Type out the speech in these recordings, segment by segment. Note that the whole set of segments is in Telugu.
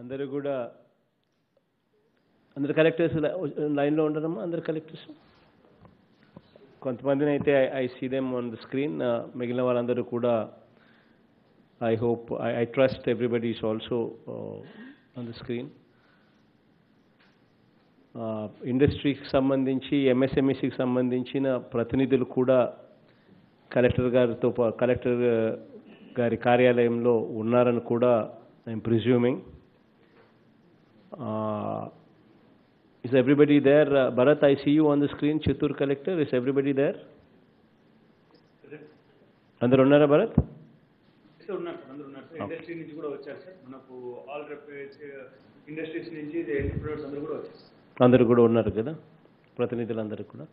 అందరూ కూడా అందరు కలెక్టర్స్ లైన్లో ఉండరమ్మా, అందరు కలెక్టర్స్. కొంతమందిని అయితే I see them on the screen. మిగిలిన వాళ్ళందరూ కూడా I hope I trust everybody is also on the screen. ఇండస్ట్రీకి సంబంధించి ఎంఎస్ఎంఈసికి సంబంధించిన ప్రతినిధులు కూడా కలెక్టర్ గారి కార్యాలయంలో ఉన్నారని కూడా I'm presuming. Is everybody there? Bharat, I see you on the screen. Chittoor collector, is everybody there? Andaru unnara Bharat? Sir, unnaru sir. Industry nunchi kuda vacharu sir. Manaku all represents industries nunchi the entrepreneurs andaru kuda vacharu. Andaru kuda unnaru kada pratinidhulu andaru kuda.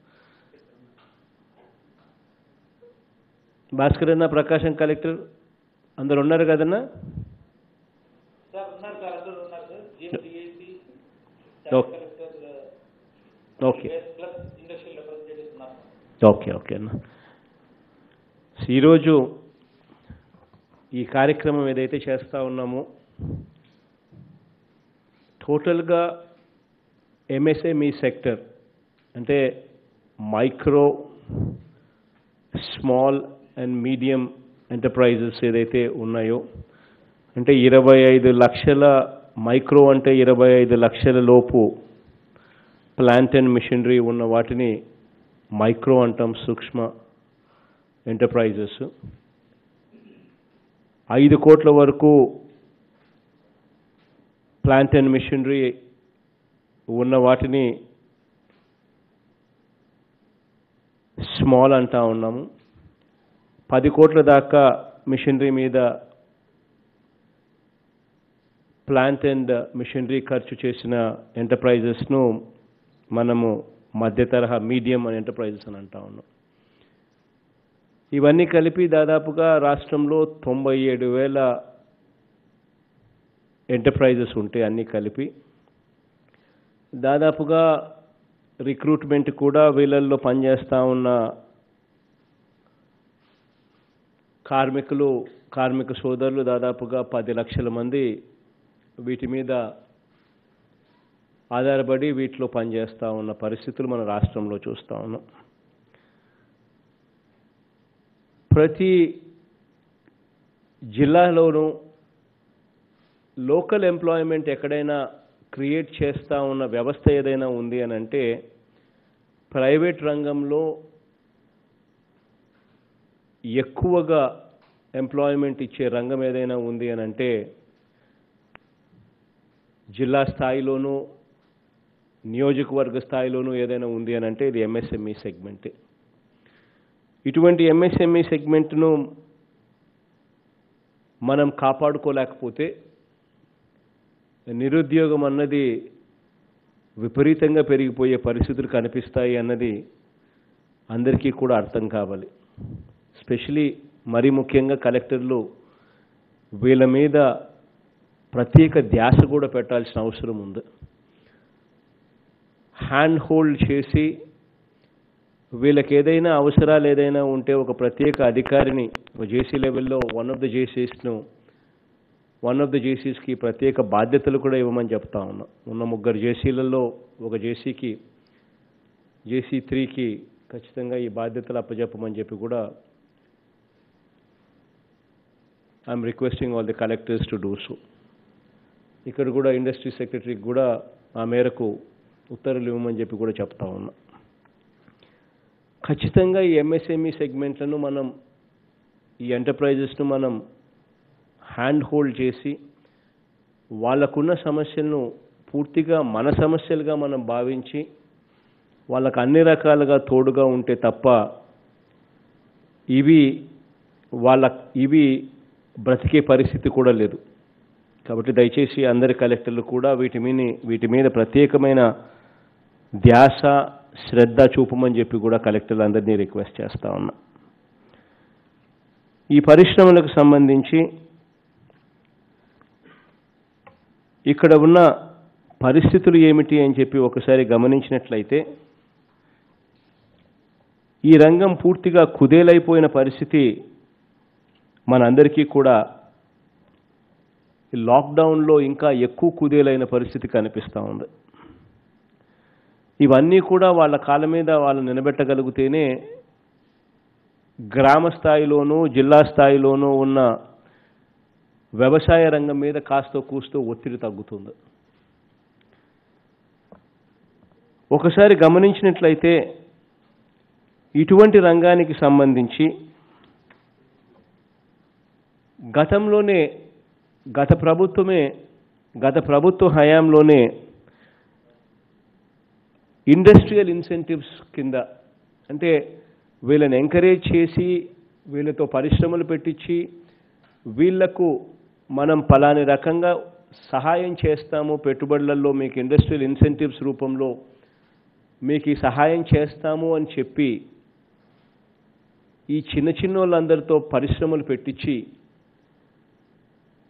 Bhaskar anna, Prakasham collector andaru unnaru kadanna? Sir, unnaru sir, andaru unnaru sir. GMDAC Okay. Okay okay okay అన్న. ఈరోజు ఈ కార్యక్రమం ఏదైతే చేస్తూ ఉన్నామో టోటల్గా ఎంఎస్ఎంఈ సెక్టర్ అంటే micro, small and medium enterprises ఏదైతే ఉన్నాయో, అంటే 25 లక్షల మైక్రో అంటే 25 లక్షల లోపు ప్లాంట్ అండ్ మిషనరీ ఉన్న వాటిని మైక్రో అంటాం, సూక్ష్మ ఎంటర్ప్రైజెస్. 5 కోట్ల వరకు ప్లాంట్ అండ్ మిషనరీ ఉన్న వాటిని స్మాల్ అంటా ఉన్నాము. 10 కోట్ల దాకా మిషనరీ మీద ప్లాంట్ అండ్ మిషనరీ ఖర్చు చేసిన ఎంటర్ప్రైజెస్ను మనము మధ్య తరహా మీడియం అని ఎంటర్ప్రైజెస్ అని అంటా ఉన్నాం. ఇవన్నీ కలిపి దాదాపుగా రాష్ట్రంలో 97,000 ఎంటర్ప్రైజెస్ ఉంటాయి. అన్నీ కలిపి దాదాపుగా రిక్రూట్మెంట్ కూడా వీళ్ళల్లో పనిచేస్తూ ఉన్న కార్మిక సోదరులు దాదాపుగా 10 లక్షల మంది వీటి మీద ఆధారపడి వీటిలో పనిచేస్తూ ఉన్న పరిస్థితులు మన రాష్ట్రంలో చూస్తూ ఉన్నాం. ప్రతి జిల్లాలోనూ లోకల్ ఎంప్లాయ్మెంట్ ఎక్కడైనా క్రియేట్ చేస్తూ ఉన్న వ్యవస్థ ఏదైనా ఉంది అని అంటే ప్రైవేట్ రంగంలో ఎక్కువగా ఎంప్లాయ్మెంట్ ఇచ్చే రంగం ఏదైనా ఉంది అని అంటే జిల్లా స్థాయిలోనూ నియోజకవర్గ స్థాయిలోనూ ఏదైనా ఉంది అని అంటే ఇది ఎంఎస్ఎంఈ సెగ్మెంటే. ఇటువంటి ఎంఎస్ఎంఈ సెగ్మెంట్ను మనం కాపాడుకోలేకపోతే నిరుద్యోగం అన్నది విపరీతంగా పెరిగిపోయే పరిస్థితులు కనిపిస్తాయి అన్నది అందరికీ కూడా అర్థం కావాలి. స్పెషలీ మరీ ముఖ్యంగా కలెక్టర్లు వీళ్ళ మీద ప్రత్యేక ధ్యాస కూడా పెట్టాల్సిన అవసరం ఉంది. హ్యాండ్ హోల్డ్ చేసి వీళ్ళకి ఏదైనా అవసరాలు ఏదైనా ఉంటే ఒక ప్రత్యేక అధికారిని జేసీ లెవెల్లో వన్ ఆఫ్ ద జేసీస్కి ప్రత్యేక బాధ్యతలు కూడా ఇవ్వమని చెప్తా ఉన్నా. ఉన్న 3 జేసీలలో ఒక జేసీకి జేసీ 3కి ఖచ్చితంగా ఈ బాధ్యతలు అప్పచెప్పమని చెప్పి కూడా I'm requesting all the collectors to do so. ఇక్కడ కూడా ఇండస్ట్రీ సెక్రటరీకి కూడా ఆ మేరకు ఉత్తర్వులు ఇవ్వమని చెప్పి కూడా చెప్తా ఉన్నా. ఖచ్చితంగా ఈ ఎంఎస్ఎంఈ సెగ్మెంట్లను మనం ఈ ఎంటర్ప్రైజెస్ను మనం హ్యాండ్ హోల్డ్ చేసి వాళ్ళకున్న సమస్యలను పూర్తిగా మన సమస్యలుగా మనం భావించి వాళ్ళకు అన్ని రకాలుగా తోడుగా ఉంటే తప్ప ఇవి బ్రతికే పరిస్థితి కూడా లేదు. కాబట్టి దయచేసి అందరి కలెక్టర్లు కూడా వీటి మీద ప్రత్యేకమైన ధ్యాస, శ్రద్ధ చూపమని చెప్పి కూడా కలెక్టర్లు అందరినీ రిక్వెస్ట్ చేస్తా ఉన్నా. ఈ పరిశ్రమలకు సంబంధించి ఇక్కడ ఉన్న పరిస్థితులు ఏమిటి అని చెప్పి ఒకసారి గమనించినట్లయితే ఈ రంగం పూర్తిగా కుదేలైపోయిన పరిస్థితి మనందరికీ కూడా లాక్డౌన్లో ఇంకా ఎక్కువ కుదేలైన పరిస్థితి కనిపిస్తూ ఉంది. ఇవన్నీ కూడా వాళ్ళ కాళ్ళ మీద వాళ్ళు నిలబెట్టగలిగితేనే గ్రామ స్థాయిలోనూ జిల్లా స్థాయిలోనూ ఉన్న వ్యవసాయ రంగం మీద కాస్తో కూస్తో ఒత్తిడి తగ్గుతుంది. ఒకసారి గమనించినట్లయితే ఇటువంటి రంగానికి సంబంధించి గతంలోనే గత ప్రభుత్వ హయాంలోనే ఇండస్ట్రియల్ ఇన్సెంటివ్స్ కింద, అంటే వీళ్ళని ఎంకరేజ్ చేసి వీళ్ళతో పరిశ్రమలు పెట్టించి వీళ్లకు మనం పలాని రకంగా సహాయం చేస్తాము, పెట్టుబడులలో మీకు ఇండస్ట్రియల్ ఇన్సెంటివ్స్ రూపంలో మీకు ఈ సహాయం చేస్తాము అని చెప్పి ఈ చిన్న వాళ్ళందరితో పరిశ్రమలు పెట్టించి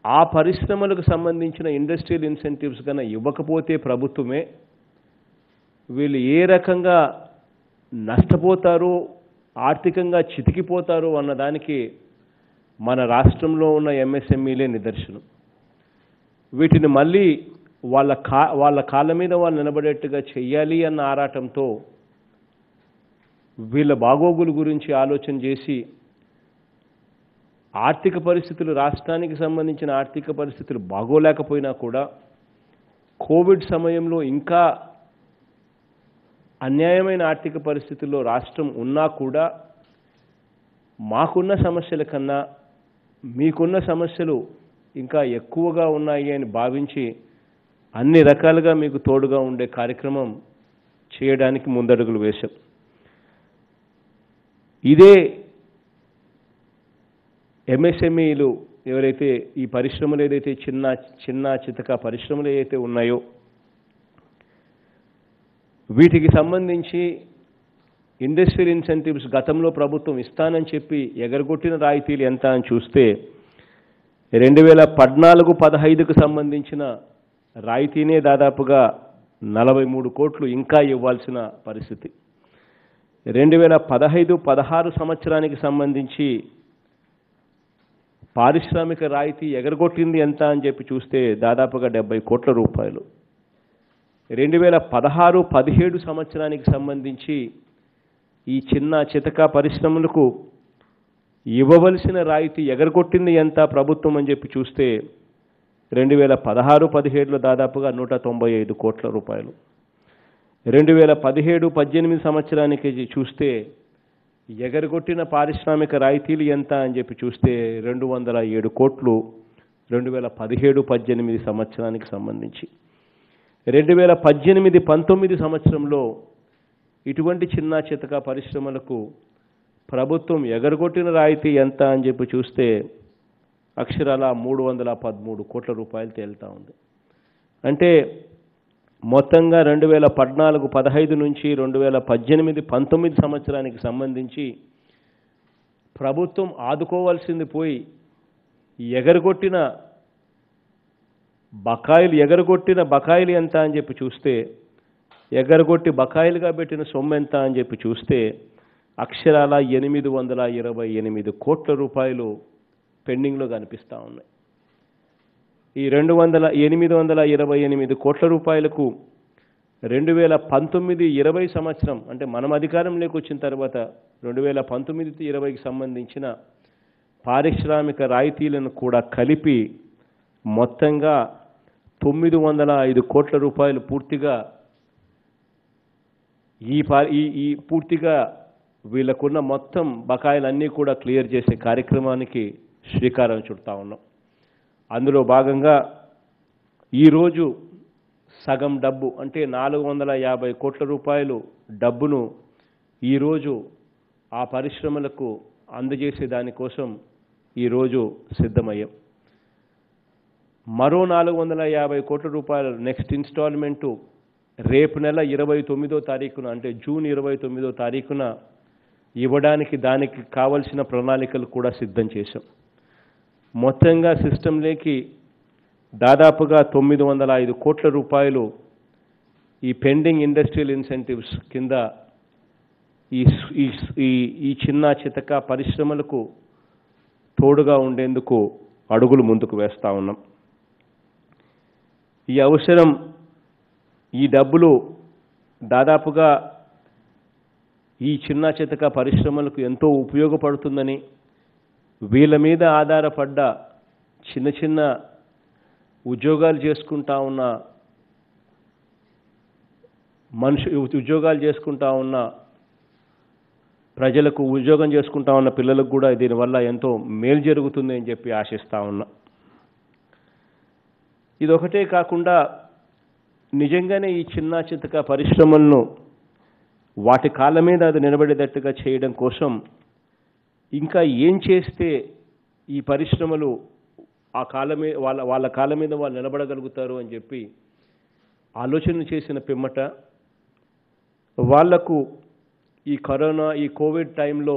ఆ పరిశ్రమలకు సంబంధించిన ఇండస్ట్రియల్ ఇన్సెంటివ్స్ కన్నా ఇవ్వకపోతే ప్రభుత్వమే వీళ్ళు ఏ రకంగా నష్టపోతారో, ఆర్థికంగా చితికిపోతారో అన్నదానికి మన రాష్ట్రంలో ఉన్న ఎంఎస్ఎంఈలే నిదర్శనం. వీటిని మళ్ళీ వాళ్ళ కాళ్ళ మీద వాళ్ళు నిలబడేట్టుగా చెయ్యాలి అన్న ఆరాటంతో వీళ్ళ బాగోగుల గురించి ఆలోచన చేసి ఆర్థిక పరిస్థితులు, రాష్ట్రానికి సంబంధించిన ఆర్థిక పరిస్థితులు బాగోలేకపోయినా కూడా కోవిడ్ సమయంలో ఇంకా అన్యాయమైన ఆర్థిక పరిస్థితుల్లో రాష్ట్రం ఉన్నా కూడా మాకున్న సమస్యల కన్నా మీకున్న సమస్యలు ఇంకా ఎక్కువగా ఉన్నాయి అని భావించి అన్ని రకాలుగా మీకు తోడుగా ఉండే కార్యక్రమం చేయడానికి ముందడుగులు వేశాం. ఇదే ఎంఎస్ఎంఈలు ఎవరైతే ఈ పరిశ్రమలు ఏదైతే చిన్న చితక పరిశ్రమలు ఏదైతే ఉన్నాయో వీటికి సంబంధించి ఇండస్ట్రియల్ ఇన్సెంటివ్స్ గతంలో ప్రభుత్వం ఇస్తానని చెప్పి ఎగరగొట్టిన రాయితీలు ఎంత అని చూస్తే 2014-15కు సంబంధించిన రాయితీనే దాదాపుగా 43 కోట్లు ఇంకా ఇవ్వాల్సిన పరిస్థితి. 2015-16 సంవత్సరానికి సంబంధించి పారిశ్రామిక రాయితీ ఎగరగొట్టింది ఎంత అని చెప్పి చూస్తే దాదాపుగా 70 కోట్ల రూపాయలు. 2016-17 సంవత్సరానికి సంబంధించి ఈ చిన్న చితక పరిశ్రమలకు ఇవ్వవలసిన రాయితీ ఎగరగొట్టింది ఎంత ప్రభుత్వం అని చెప్పి చూస్తే 2016-17లో దాదాపుగా 195 కోట్ల రూపాయలు. 2017-18 సంవత్సరానికి చూస్తే ఎగరగొట్టిన పారిశ్రామిక రాయితీలు ఎంత అని చెప్పి చూస్తే 207 కోట్లు 2017-18 సంవత్సరానికి సంబంధించి. 2018-19 సంవత్సరంలో ఇటువంటి చిన్న చితక పరిశ్రమలకు ప్రభుత్వం ఎగరగొట్టిన రాయితీ ఎంత అని చెప్పి చూస్తే అక్షరాల 313 కోట్ల రూపాయలు తేలుతా ఉంది. అంటే మొత్తంగా 2014-15 నుంచి 2018-19 సంవత్సరానికి సంబంధించి ప్రభుత్వం ఆదుకోవాల్సింది పోయి ఎగరగొట్టిన బకాయిలు ఎంత అని చెప్పి చూస్తే, ఎగరగొట్టి బకాయిలుగా పెట్టిన సొమ్ము ఎంత అని చెప్పి చూస్తే అక్షరాల 828 కోట్ల రూపాయలు పెండింగ్లో కనిపిస్తూ ఉన్నాయి. ఈ 828 కోట్ల రూపాయలకు 2019-20 సంవత్సరం, అంటే మనం అధికారంలోకి వచ్చిన తర్వాత 2019-20కి సంబంధించిన పారిశ్రామిక రాయితీలను కూడా కలిపి మొత్తంగా 905 కోట్ల రూపాయలు పూర్తిగా పూర్తిగా వీళ్ళకున్న మొత్తం బకాయిలన్నీ కూడా క్లియర్ చేసే కార్యక్రమానికి శ్రీకారం చుడతా ఉన్నాం. అందులో భాగంగా ఈరోజు సగం డబ్బు, అంటే 450 కోట్ల రూపాయలు డబ్బును ఈరోజు ఆ పరిశ్రమలకు అందజేసే దానికోసం ఈరోజు సిద్ధమయ్యాం. మరో 450 కోట్ల రూపాయలు నెక్స్ట్ ఇన్స్టాల్మెంటు రేపు నెల 29వ తారీఖున, అంటే జూన్ 29వ తారీఖున ఇవ్వడానికి దానికి కావలసిన ప్రణాళికలు కూడా సిద్ధం చేశాం. మొత్తంగా సిస్టంలోకి దాదాపుగా 905 కోట్ల రూపాయలు ఈ పెండింగ్ ఇండస్ట్రియల్ ఇన్సెంటివ్స్ కింద ఈ ఈ ఈ చిన్న చితక పరిశ్రమలకు తోడుగా ఉండేందుకు అడుగులు ముందుకు వేస్తూ ఉన్నాం. ఈ అవసరం, ఈ డబ్బులు దాదాపుగా ఈ చిన్న చితక పరిశ్రమలకు ఎంతో ఉపయోగపడుతుందని, వీళ్ళ మీద ఆధారపడ్డ చిన్న చిన్న ఉద్యోగాలు చేసుకుంటా ఉన్న ప్రజలకు, ఉద్యోగం చేసుకుంటా ఉన్న పిల్లలకు కూడా దీనివల్ల ఎంతో మేలు జరుగుతుంది అని చెప్పి ఆశిస్తూ ఉన్నా. ఇదొకటే కాకుండా నిజంగానే ఈ చిన్న చితక పరిశ్రమలను వాటి కాళ్ళ మీద అది నిలబడేటట్టుగా చేయడం కోసం ఇంకా ఏం చేస్తే ఈ పరిశ్రమలు ఆ కాళ్ళ మీద వాళ్ళ కాళ్ళ మీద వాళ్ళు నిలబడగలుగుతారు అని చెప్పి ఆలోచన చేసిన పిమ్మట వాళ్లకు ఈ కరోనా, ఈ కోవిడ్ టైంలో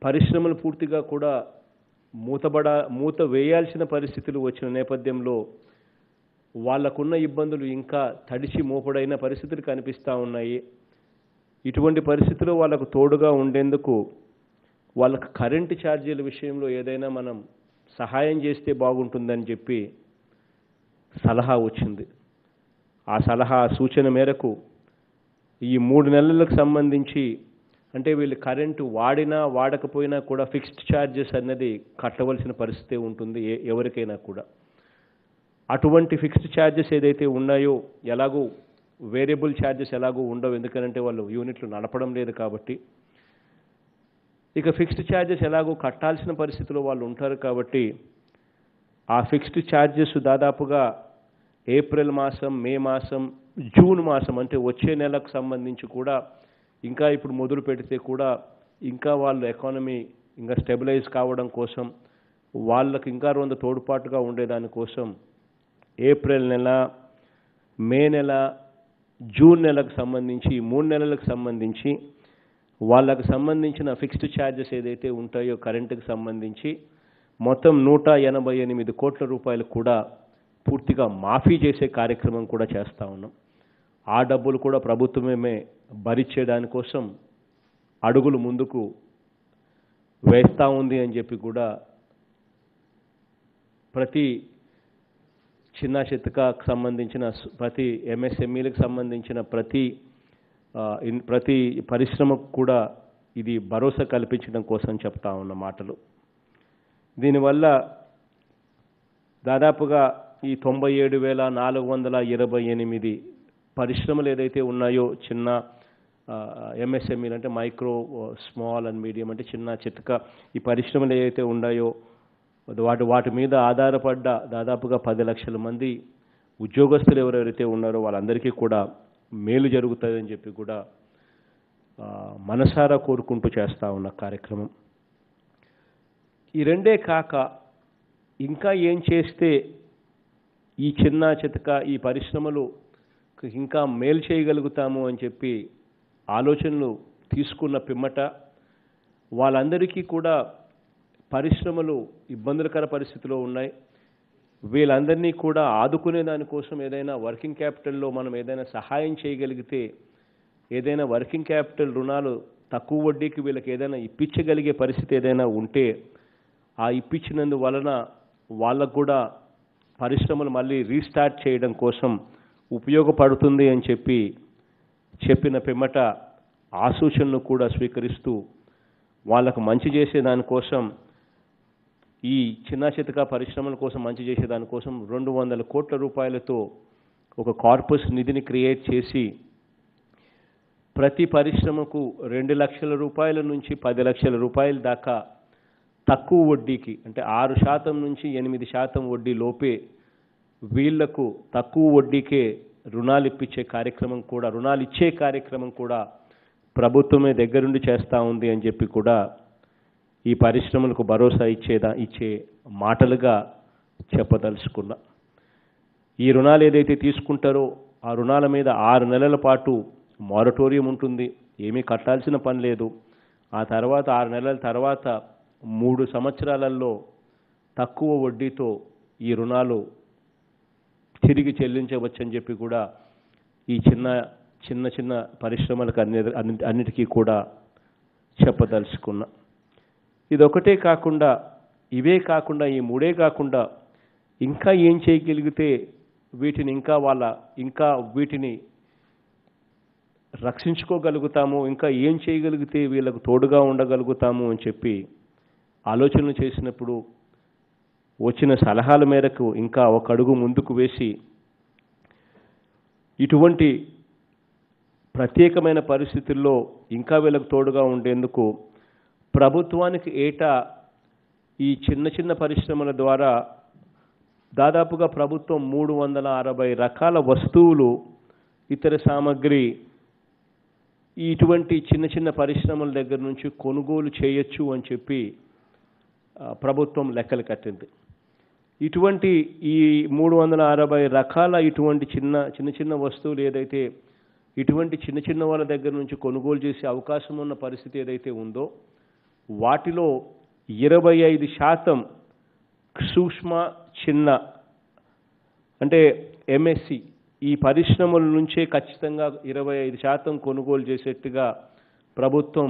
పరిశ్రమలు పూర్తిగా కూడా మూత వేయాల్సిన పరిస్థితులు వచ్చిన నేపథ్యంలో వాళ్ళకున్న ఇబ్బందులు ఇంకా తడిచి మోపడైన పరిస్థితులు కనిపిస్తూ ఉన్నాయి. ఇటువంటి పరిస్థితుల్లో వాళ్ళకు తోడుగా ఉండేందుకు వాళ్ళకు కరెంటు ఛార్జీల విషయంలో ఏదైనా మనం సహాయం చేస్తే బాగుంటుందని చెప్పి సలహా వచ్చింది. ఆ సలహా, సూచన మేరకు ఈ 3 నెలలకు సంబంధించి, అంటే వీళ్ళు కరెంటు వాడినా వాడకపోయినా కూడా ఫిక్స్డ్ ఛార్జెస్ అన్నది కట్టవలసిన పరిస్థితి ఉంటుంది ఎవరికైనా కూడా. అటువంటి ఫిక్స్డ్ ఛార్జెస్ ఏదైతే ఉన్నాయో, ఎలాగూ వేరియబుల్ ఛార్జెస్ ఎలాగూ ఉండవు, ఎందుకంటే వాళ్ళు యూనిట్లు నడపడం లేదు కాబట్టి. ఇక ఫిక్స్డ్ ఛార్జెస్ ఎలాగో కట్టాల్సిన పరిస్థితిలో వాళ్ళు ఉంటారు కాబట్టి ఆ ఫిక్స్డ్ ఛార్జెస్ దాదాపుగా ఏప్రిల్ మాసం, మే మాసం, జూన్ మాసం, అంటే వచ్చే నెలకు సంబంధించి కూడా ఇంకా ఇప్పుడు మొదలు పెడితే కూడా ఇంకా వాళ్ళు ఎకానమీ ఇంకా స్టెబిలైజ్ కావడం కోసం, వాళ్ళకి ఇంకా కొంత తోడ్పాటుగా ఉండేదానికోసం ఏప్రిల్ నెల, మే నెల, జూన్ నెలకు సంబంధించి 3 నెలలకు సంబంధించి వాళ్ళకు సంబంధించిన ఫిక్స్డ్ ఛార్జెస్ ఏదైతే ఉంటాయో కరెంటుకు సంబంధించి మొత్తం 188 కోట్ల రూపాయలు కూడా పూర్తిగా మాఫీ చేసే కార్యక్రమం కూడా చేస్తూ ఉన్నాం. ఆ డబ్బులు కూడా ప్రభుత్వమే భరించేదానికోసం అడుగులు ముందుకు వేస్తూ ఉంది అని చెప్పి కూడా ప్రతి చిన్న చితకకు సంబంధించిన, ప్రతి ఎంఎస్ఎంఈలకు సంబంధించిన ప్రతి పరిశ్రమకు కూడా ఇది భరోసా కల్పించడం కోసం చెప్తా ఉన్న మాటలు. దీనివల్ల దాదాపుగా ఈ 97,428 పరిశ్రమలు ఏదైతే ఉన్నాయో, చిన్న ఎంఎస్ఎంఈలు అంటే మైక్రో, స్మాల్ అండ్ మీడియం, అంటే చిన్న చితక ఈ పరిశ్రమలు ఏవైతే ఉన్నాయో వాటి మీద ఆధారపడ్డ దాదాపుగా 10 లక్షల మంది ఉద్యోగస్తులు ఎవరెవరైతే ఉన్నారో వాళ్ళందరికీ కూడా మేలు జరుగుతుందని చెప్పి కూడా మనసారా కోరుకుంటూ చేస్తూ ఉన్న కార్యక్రమం. ఈ రెండే కాక ఇంకా ఏం చేస్తే ఈ చిన్న చితక ఈ పరిశ్రమలు ఇంకా మేలు చేయగలుగుతాము అని చెప్పి ఆలోచనలు తీసుకున్న పిమ్మట వాళ్ళందరికీ కూడా పరిశ్రమలు ఇబ్బందులకర పరిస్థితిలో ఉన్నాయి, వీళ్ళందరినీ కూడా ఆదుకునే దానికోసం ఏదైనా వర్కింగ్ క్యాపిటల్లో మనం ఏదైనా సహాయం చేయగలిగితే, ఏదైనా వర్కింగ్ క్యాపిటల్ రుణాలు తక్కువ వడ్డీకి వీళ్ళకి ఏదైనా ఇప్పించగలిగే పరిస్థితి ఏదైనా ఉంటే ఆ ఇప్పించినందువలన వాళ్ళకు కూడా పరిశ్రమలు మళ్ళీ రీస్టార్ట్ చేయడం కోసం ఉపయోగపడుతుంది అని చెప్పిన పిమ్మట ఆ సూచనలు కూడా స్వీకరిస్తూ వాళ్ళకు మంచి చేసే దానికోసం, ఈ చిన్న చితక పరిశ్రమల కోసం మంచి చేసే దానికోసం 200 కోట్ల రూపాయలతో ఒక కార్పస్ నిధిని క్రియేట్ చేసి ప్రతి పరిశ్రమకు 2 లక్షల రూపాయల నుంచి 10 లక్షల రూపాయల దాకా తక్కువ వడ్డీకి, అంటే 6% నుంచి 8% వడ్డీ లోపే వీళ్లకు తక్కువ వడ్డీకే రుణాలు ఇచ్చే కార్యక్రమం కూడా ప్రభుత్వమే దగ్గరుండి చేస్తూ ఉంది అని చెప్పి కూడా ఈ పరిశ్రమలకు భరోసా ఇచ్చే మాటలుగా చెప్పదలుచుకున్నా. ఈ రుణాలు ఏదైతే తీసుకుంటారో ఆ రుణాల మీద 6 నెలల పాటు మారటోరియం ఉంటుంది, ఏమీ కట్టాల్సిన పని లేదు. ఆ తర్వాత 6 నెలల తర్వాత 3 సంవత్సరాలలో తక్కువ వడ్డీతో ఈ రుణాలు తిరిగి చెల్లించవచ్చని చెప్పి కూడా ఈ చిన్న చిన్న చిన్న పరిశ్రమలకు అన్నిటికీ కూడా చెప్పదలుచుకున్నా. ఇదొకటే కాకుండా, ఇవే కాకుండా, ఈ మూడే కాకుండా ఇంకా ఏం చేయగలిగితే వీటిని ఇంకా వీటిని రక్షించుకోగలుగుతాము, ఇంకా ఏం చేయగలిగితే వీళ్ళకు తోడుగా ఉండగలుగుతాము అని చెప్పి ఆలోచనలు చేసినప్పుడు వచ్చిన సలహాల మేరకు ఇంకా ఒక అడుగు ముందుకు వేసి ఇటువంటి ప్రత్యేకమైన పరిస్థితుల్లో ఇంకా వీళ్ళకు తోడుగా ఉండేందుకు ప్రభుత్వానికి ఏటా ఈ చిన్న చిన్న పరిశ్రమల ద్వారా దాదాపుగా ప్రభుత్వం 360 రకాల వస్తువులు, ఇతర సామగ్రి ఇటువంటి చిన్న చిన్న పరిశ్రమల దగ్గర నుంచి కొనుగోలు చేయొచ్చు అని చెప్పి ప్రభుత్వం లెక్కలు కట్టింది. ఇటువంటి ఈ 360 రకాల ఇటువంటి చిన్న చిన్న వస్తువులు ఏదైతే ఇటువంటి చిన్న చిన్న వాళ్ళ దగ్గర నుంచి కొనుగోలు చేసే అవకాశం ఉన్న పరిస్థితి ఏదైతే ఉందో వాటిలో 25% సూక్ష్మ చిన్న అంటే ఎంఎస్సి ఈ పరిశ్రమల నుంచే ఖచ్చితంగా 25% కొనుగోలు చేసేట్టుగా ప్రభుత్వం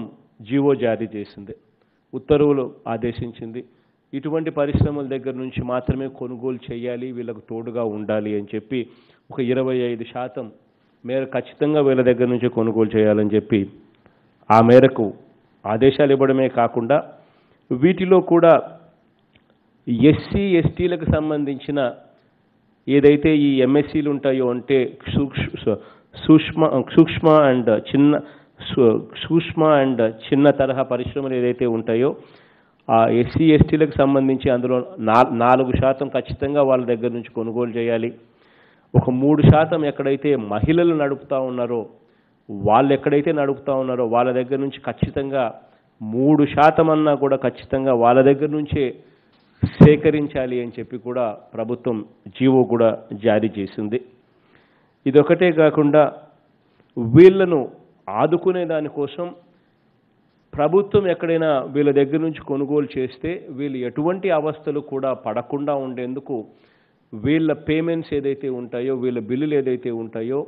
జీవో జారీ చేసింది, ఉత్తర్వులు ఆదేశించింది. ఇటువంటి పరిశ్రమల దగ్గర నుంచి మాత్రమే కొనుగోలు చేయాలి, వీళ్ళకు తోడుగా ఉండాలి అని చెప్పి ఒక 25% మేర ఖచ్చితంగా వీళ్ళ దగ్గర నుంచి కొనుగోలు చేయాలని చెప్పి ఆ మేరకు ఆదేశాలు ఇవ్వడమే కాకుండా వీటిలో కూడా ఎస్సీ ఎస్టీలకు సంబంధించిన ఏదైతే ఈ ఎంఎస్సీలు ఉంటాయో అంటే సూక్ష్మ అండ్ చిన్న తరహా పరిశ్రమలు ఏదైతే ఉంటాయో ఆ ఎస్సీ ఎస్టీలకు సంబంధించి అందులో 4% ఖచ్చితంగా వాళ్ళ దగ్గర నుంచి కొనుగోలు చేయాలి. ఒక 3% ఎక్కడైతే మహిళలు నడుపుతూ ఉన్నారో వాళ్ళ దగ్గర నుంచి ఖచ్చితంగా 3% అన్నా కూడా ఖచ్చితంగా వాళ్ళ దగ్గర నుంచే సేకరించాలి అని చెప్పి కూడా ప్రభుత్వం జీవో కూడా జారీ చేసింది. ఇదొకటే కాకుండా వీళ్ళను ఆదుకునే దానికోసం ప్రభుత్వం ఎక్కడైనా వీళ్ళ దగ్గర నుంచి కొనుగోలు చేస్తే వీళ్ళు ఎటువంటి అవస్థలు కూడా పడకుండా ఉండేందుకు వీళ్ళ పేమెంట్స్ ఏదైతే ఉంటాయో, వీళ్ళ బిల్లులు ఏదైతే ఉంటాయో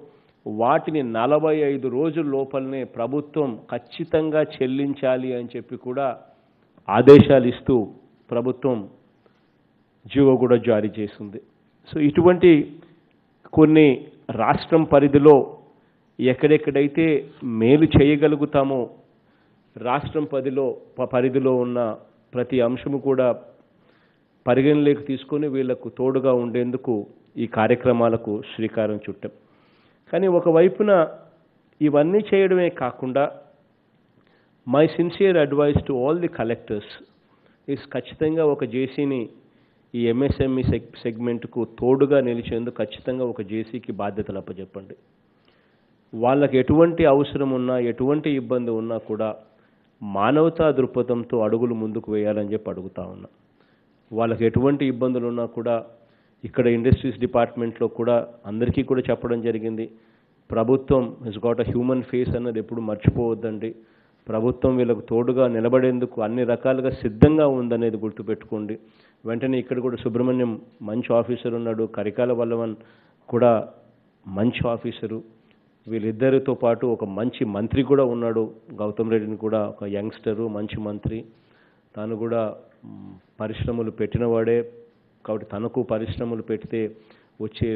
వాటిని 45 రోజుల లోపలనే ప్రభుత్వం ఖచ్చితంగా చెల్లించాలి అని చెప్పి కూడా ఆదేశాలు ఇస్తూ ప్రభుత్వం జీవో కూడా జారీ చేసింది. సో ఇటువంటి కొన్ని రాష్ట్రం పరిధిలో ఎక్కడెక్కడైతే మేలు చేయగలుగుతామో రాష్ట్రం పరిధిలో ఉన్న ప్రతి అంశము కూడా పరిగణలోకి తీసుకొని వీళ్లకు తోడుగా ఉండేందుకు ఈ కార్యక్రమాలకు శ్రీకారం చుట్టాం. కానీ ఒకవైపున ఇవన్నీ చేయడమే కాకుండా my sincere advice to all the collectors is ఖచ్చితంగా ఒక జేసీని ఈ ఎంఎస్ఎంఈ సెగ్మెంట్కు తోడుగా నిలిచేందుకు ఖచ్చితంగా ఒక జేసీకి బాధ్యతలు అప్పచెప్పండి. వాళ్ళకి ఎటువంటి అవసరం ఉన్నా, ఎటువంటి ఇబ్బంది ఉన్నా కూడా మానవతా దృక్పథంతో అడుగులు ముందుకు వేయాలని చెప్పి అడుగుతా ఉన్నా. వాళ్ళకి ఎటువంటి ఇబ్బందులు ఉన్నా కూడా ఇక్కడ ఇండస్ట్రీస్ డిపార్ట్మెంట్లో కూడా అందరికీ కూడా చెప్పడం జరిగింది. ప్రభుత్వం has got a human face అన్నది ఎప్పుడు మర్చిపోవద్దండి. ప్రభుత్వం వీళ్ళకు తోడుగా నిలబడేందుకు అన్ని రకాలుగా సిద్ధంగా ఉందనేది గుర్తుపెట్టుకోండి. వెంటనే ఇక్కడ కూడా సుబ్రహ్మణ్యం మంచి ఆఫీసర్ ఉన్నాడు, కరికాల వల్లవన్ కూడా మంచి ఆఫీసరు, వీళ్ళిద్దరితో పాటు ఒక మంచి మంత్రి కూడా ఉన్నాడు, గౌతమ్ రెడ్డిని కూడా ఒక యంగ్స్టరు మంచి మంత్రి, తాను కూడా పరిశ్రమలు పెట్టినవాడే కాబట్టి తనకు పరిశ్రమలు పెడితే వచ్చే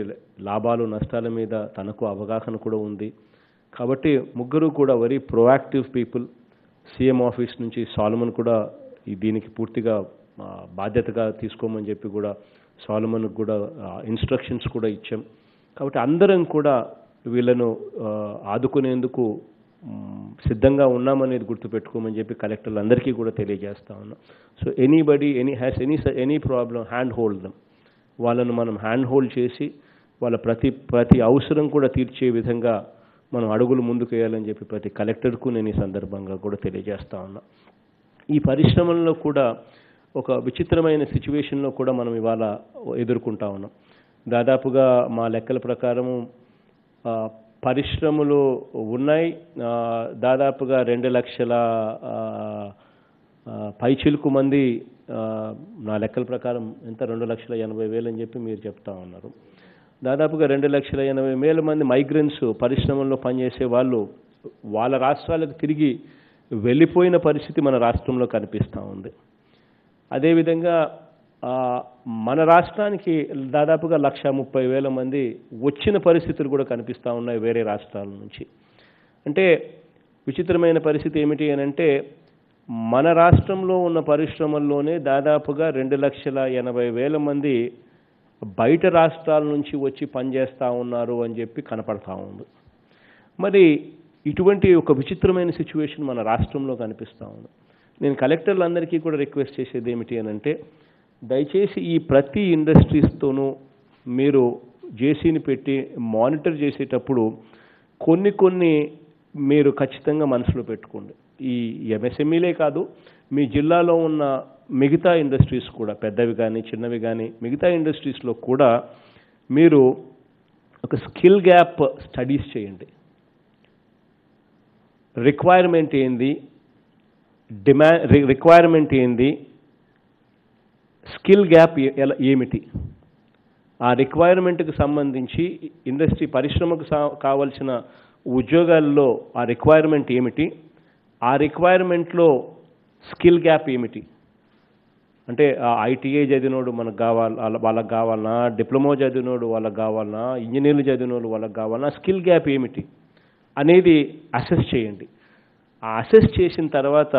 లాభాలు నష్టాల మీద తనకు అవగాహన కూడా ఉంది. కాబట్టి ముగ్గురు కూడా very proactive people. CM office నుంచి సాలమన్ కూడా దీనికి పూర్తిగా బాధ్యతగా తీసుకోమని చెప్పి కూడా సాలమన్కు కూడా ఇన్స్ట్రక్షన్స్ కూడా ఇచ్చాం. కాబట్టి అందరం కూడా వీళ్ళను ఆదుకునేందుకు సిద్ధంగా ఉన్నామనేది గుర్తుపెట్టుకోమని చెప్పి కలెక్టర్లు అందరికీ కూడా తెలియజేస్తా ఉన్నాం. So anybody has any problem, hand hold them. వాళ్ళను మనం హ్యాండ్ హోల్డ్ చేసి వాళ్ళ ప్రతి అవసరం కూడా తీర్చే విధంగా మనం అడుగులు ముందుకు వేయాలని చెప్పి ప్రతి కలెక్టర్కు నేను ఈ సందర్భంగా కూడా తెలియజేస్తా ఉన్నా. ఈ పరిశ్రమల్లో కూడా ఒక విచిత్రమైన సిచ్యువేషన్లో కూడా మనం ఇవాళ ఎదుర్కొంటా ఉన్నాం. దాదాపుగా మా లెక్కల ప్రకారము పరిశ్రమలు ఉన్నాయి, దాదాపుగా 2 లక్షల పైచిలుకు మంది, నా లెక్కల ప్రకారం ఎంత 2,80,000 అని చెప్పి మీరు చెప్తా ఉన్నారు. దాదాపుగా 2,80,000 మంది మైగ్రెంట్స్ పరిశ్రమల్లో పనిచేసే వాళ్ళు వాళ్ళ రాష్ట్రాలకు తిరిగి వెళ్ళిపోయిన పరిస్థితి మన రాష్ట్రంలో కనిపిస్తూ ఉంది. అదేవిధంగా మన రాష్ట్రానికి దాదాపుగా 1,30,000 మంది వచ్చిన పరిస్థితులు కూడా కనిపిస్తూ ఉన్నాయి వేరే రాష్ట్రాల నుంచి. అంటే విచిత్రమైన పరిస్థితి ఏమిటి అని అంటే మన రాష్ట్రంలో ఉన్న పరిశ్రమల్లోనే దాదాపుగా 2,80,000 మంది బయట రాష్ట్రాల నుంచి వచ్చి పనిచేస్తూ ఉన్నారు అని చెప్పి కనపడతా ఉంది. మరి ఇటువంటి ఒక విచిత్రమైన సిచ్యువేషన్ మన రాష్ట్రంలో కనిపిస్తూ ఉంది. నేను కలెక్టర్లందరికీ కూడా రిక్వెస్ట్ చేసేది ఏమిటి అని అంటే దయచేసి ఈ ప్రతి ఇండస్ట్రీస్తోనూ మీరు జేసీని పెట్టి మానిటర్ చేసేటప్పుడు కొన్ని మీరు ఖచ్చితంగా మనసులో పెట్టుకోండి. ఈ ఎంఎస్ఎంఈలే కాదు, మీ జిల్లాలో ఉన్న మిగతా ఇండస్ట్రీస్ కూడా పెద్దవి కానీ చిన్నవి కానీ మిగతా ఇండస్ట్రీస్లో కూడా మీరు ఒక స్కిల్ గ్యాప్ స్టడీస్ చేయండి. రిక్వైర్మెంట్ ఏంది, రిక్వైర్మెంట్ ఏంది, స్కిల్ గ్యాప్ ఏమిటి, ఆ రిక్వైర్మెంట్కి సంబంధించి ఇండస్ట్రీ పరిశ్రమకు కావాల్సిన ఉద్యోగాల్లో ఆ రిక్వైర్మెంట్ ఏమిటి, ఆ రిక్వైర్మెంట్లో స్కిల్ గ్యాప్ ఏమిటి. అంటే ఐటీఐ చదివినోడు మనకు వాళ్ళకి కావాలన్నా, డిప్లొమా చదివినోడు వాళ్ళకి కావాలన్నా, ఇంజనీర్లు చదివినోడు వాళ్ళకి కావాలన్నా, స్కిల్ గ్యాప్ ఏమిటి అనేది అసెస్ చేయండి. ఆ అసెస్ చేసిన తర్వాత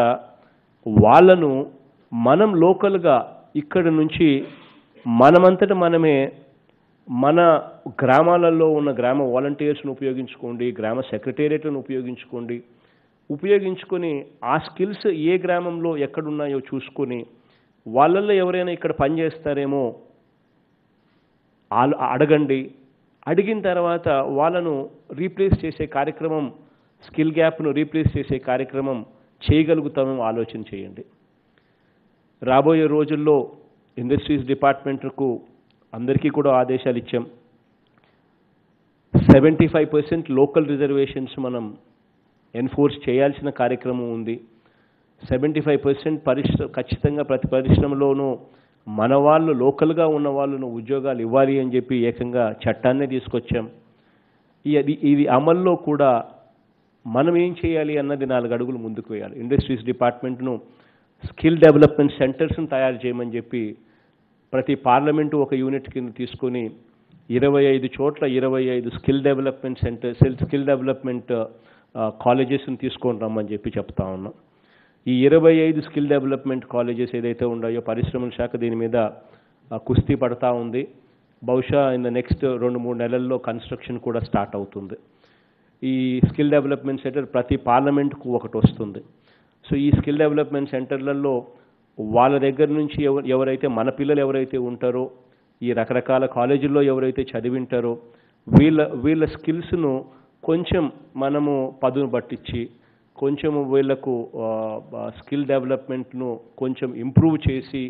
వాళ్ళను మనం లోకల్గా ఇక్కడ నుంచి మనమంతట మనమే మన గ్రామాలలో ఉన్న గ్రామ వాలంటీర్స్ను ఉపయోగించుకోండి, గ్రామ సెక్రటేరియట్లను ఉపయోగించుకొని ఆ స్కిల్స్ ఏ గ్రామంలో ఎక్కడున్నాయో చూసుకొని వాళ్ళల్లో ఎవరైనా ఇక్కడ పనిచేస్తారేమో అడగండి. అడిగిన తర్వాత వాళ్ళను రీప్లేస్ చేసే కార్యక్రమం, స్కిల్ గ్యాప్ను రీప్లేస్ చేసే కార్యక్రమం చేయగలుగుతామేమో ఆలోచన చేయండి. రాబోయే రోజుల్లో ఇండస్ట్రీస్ డిపార్ట్మెంట్కు అందరికీ కూడా ఆదేశాలు ఇచ్చాం. 75% లోకల్ రిజర్వేషన్స్ మనం ఎన్ఫోర్స్ చేయాల్సిన కార్యక్రమం ఉంది. 75% ఖచ్చితంగా ప్రతి పరిశ్రమలోనూ మన వాళ్ళు లోకల్గా ఉన్న వాళ్ళను ఉద్యోగాలు ఇవ్వాలి అని చెప్పి ఏకంగా చట్టాన్నే తీసుకొచ్చాం. ఇది అమల్లో కూడా మనం ఏం చేయాలి అన్నది 4 అడుగులు ముందుకు వేయాలి. ఇండస్ట్రీస్ డిపార్ట్మెంట్ను స్కిల్ డెవలప్మెంట్ సెంటర్స్ను తయారు చేయమని చెప్పి ప్రతి పార్లమెంటు ఒక యూనిట్ కింద తీసుకొని 25 చోట్ల 25 skill development centres, skill development కాలేజెస్ని తీసుకొని రమ్మని చెప్పి చెప్తా ఉన్నాం. ఈ 25 స్కిల్ డెవలప్మెంట్ కాలేజెస్ ఏదైతే ఉన్నాయో పరిశ్రమల శాఖ దీని మీద కుస్తీ పడతా ఉంది. బహుశా ఇన్ ద నెక్స్ట్ 2-3 నెలల్లో కన్స్ట్రక్షన్ కూడా స్టార్ట్ అవుతుంది. ఈ స్కిల్ డెవలప్మెంట్ సెంటర్ ప్రతి పార్లమెంట్కు ఒకటి వస్తుంది. సో ఈ స్కిల్ డెవలప్మెంట్ సెంటర్లలో వాళ్ళ దగ్గర నుంచి ఎవరైతే మన పిల్లలు ఎవరైతే ఉంటారో, ఈ రకరకాల కాలేజీల్లో ఎవరైతే చదివింటారో వీళ్ళ స్కిల్స్ను కొంచెం మనము పదును పట్టించి కొంచెం వీళ్లకు స్కిల్ డెవలప్మెంట్ను కొంచెం ఇంప్రూవ్ చేసి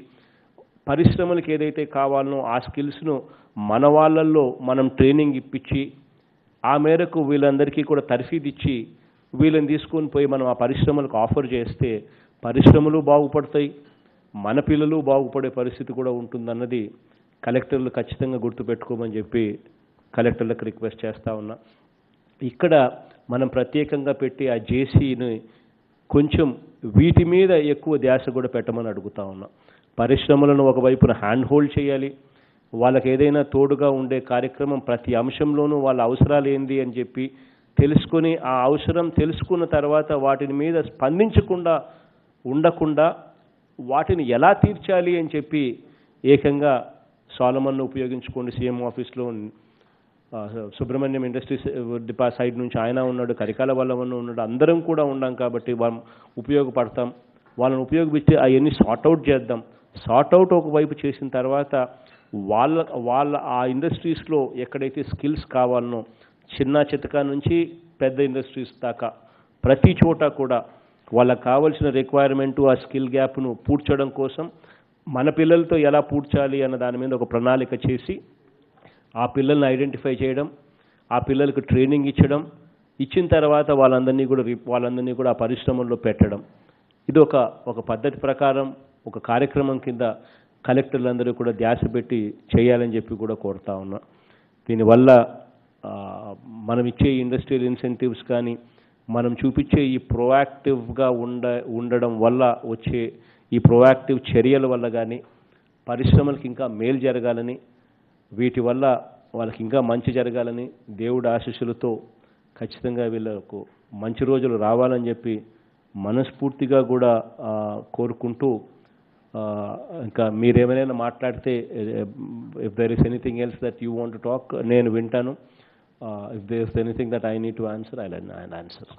పరిశ్రమలకు ఏదైతే కావాలనో ఆ స్కిల్స్ను మన వాళ్ళల్లో మనం ట్రైనింగ్ ఇప్పించి ఆ మేరకు వీళ్ళందరికీ కూడా తర్ఫీదిచ్చి వీళ్ళని తీసుకొని పోయి మనం ఆ పరిశ్రమలకు ఆఫర్ చేస్తే పరిశ్రమలు బాగుపడతాయి, మన పిల్లలు బాగుపడే పరిస్థితి కూడా ఉంటుందన్నది కలెక్టర్లు ఖచ్చితంగా గుర్తుపెట్టుకోమని చెప్పి కలెక్టర్లకు రిక్వెస్ట్ చేస్తూ ఉన్నా. ఇక్కడ మనం ప్రత్యేకంగా పెట్టి ఆ జేసీని కొంచెం వీటి మీద ఎక్కువ ధ్యాస కూడా పెట్టమని అడుగుతా ఉన్నా. పరిశ్రమలను ఒకవైపున హ్యాండ్ హోల్డ్ చేయాలి, వాళ్ళకి ఏదైనా తోడుగా ఉండే కార్యక్రమం ప్రతి అంశంలోనూ వాళ్ళ అవసరాలు ఏంది అని చెప్పి తెలుసుకొని ఆ అవసరం తెలుసుకున్న తర్వాత వాటిని మీద స్పందించకుండా ఉండకుండా వాటిని ఎలా తీర్చాలి అని చెప్పి ఏకంగా సోలమన్ను ఉపయోగించుకోండి. సీఎం ఆఫీస్లో సుబ్రహ్మణ్యం ఇండస్ట్రీస్ సైడ్ నుంచి ఆయన ఉన్నాడు, కరికాల వల్లవన్న ఉన్నాడు, అందరం కూడా ఉన్నాం కాబట్టి ఉపయోగపడతాం. వాళ్ళని ఉపయోగించి అవన్నీ సార్ట్అవుట్ చేద్దాం. సార్ట్అవుట్ ఒకవైపు చేసిన తర్వాత వాళ్ళ ఆ ఇండస్ట్రీస్లో ఎక్కడైతే స్కిల్స్ కావాలనో చిన్న చితక నుంచి పెద్ద ఇండస్ట్రీస్ దాకా ప్రతి చోట కూడా వాళ్ళకి కావాల్సిన రిక్వైర్మెంటు ఆ స్కిల్ గ్యాప్ను పూడ్చడం కోసం మన పిల్లలతో ఎలా పూడ్చాలి అన్న దాని మీద ఒక ప్రణాళిక చేసి ఆ పిల్లల్ని ఐడెంటిఫై చేయడం, ఆ పిల్లలకు ట్రైనింగ్ ఇచ్చిన తర్వాత వాళ్ళందరినీ కూడా ఆ పరిశ్రమల్లో పెట్టడం. ఇది ఒక పద్ధతి ప్రకారం ఒక కార్యక్రమం కింద కలెక్టర్లందరూ కూడా ధ్యాస పెట్టి చేయాలని చెప్పి కూడా కోరుతా ఉన్నా. దీనివల్ల మనం ఇచ్చే ఇండస్ట్రియల్ ఇన్సెంటివ్స్ కానీ మనం చూపించే ఈ ప్రోయాక్టివ్గా ఉండడం వల్ల వచ్చే ఈ ప్రోయాక్టివ్ చర్యల వల్ల కానీ పరిశ్రమలకు ఇంకా మేలు జరగాలని, వీటి వల్ల వాళ్ళకి ఇంకా మంచి జరగాలని దేవుడి ఆశీస్సులతో ఖచ్చితంగా వీళ్ళకు మంచి రోజులు రావాలని చెప్పి మనస్ఫూర్తిగా కూడా కోరుకుంటూ, ఇంకా మీరేమైనా మాట్లాడితే if there is anything else that you want to talk నేను వింటాను. If there is anything that I need to answer I answer.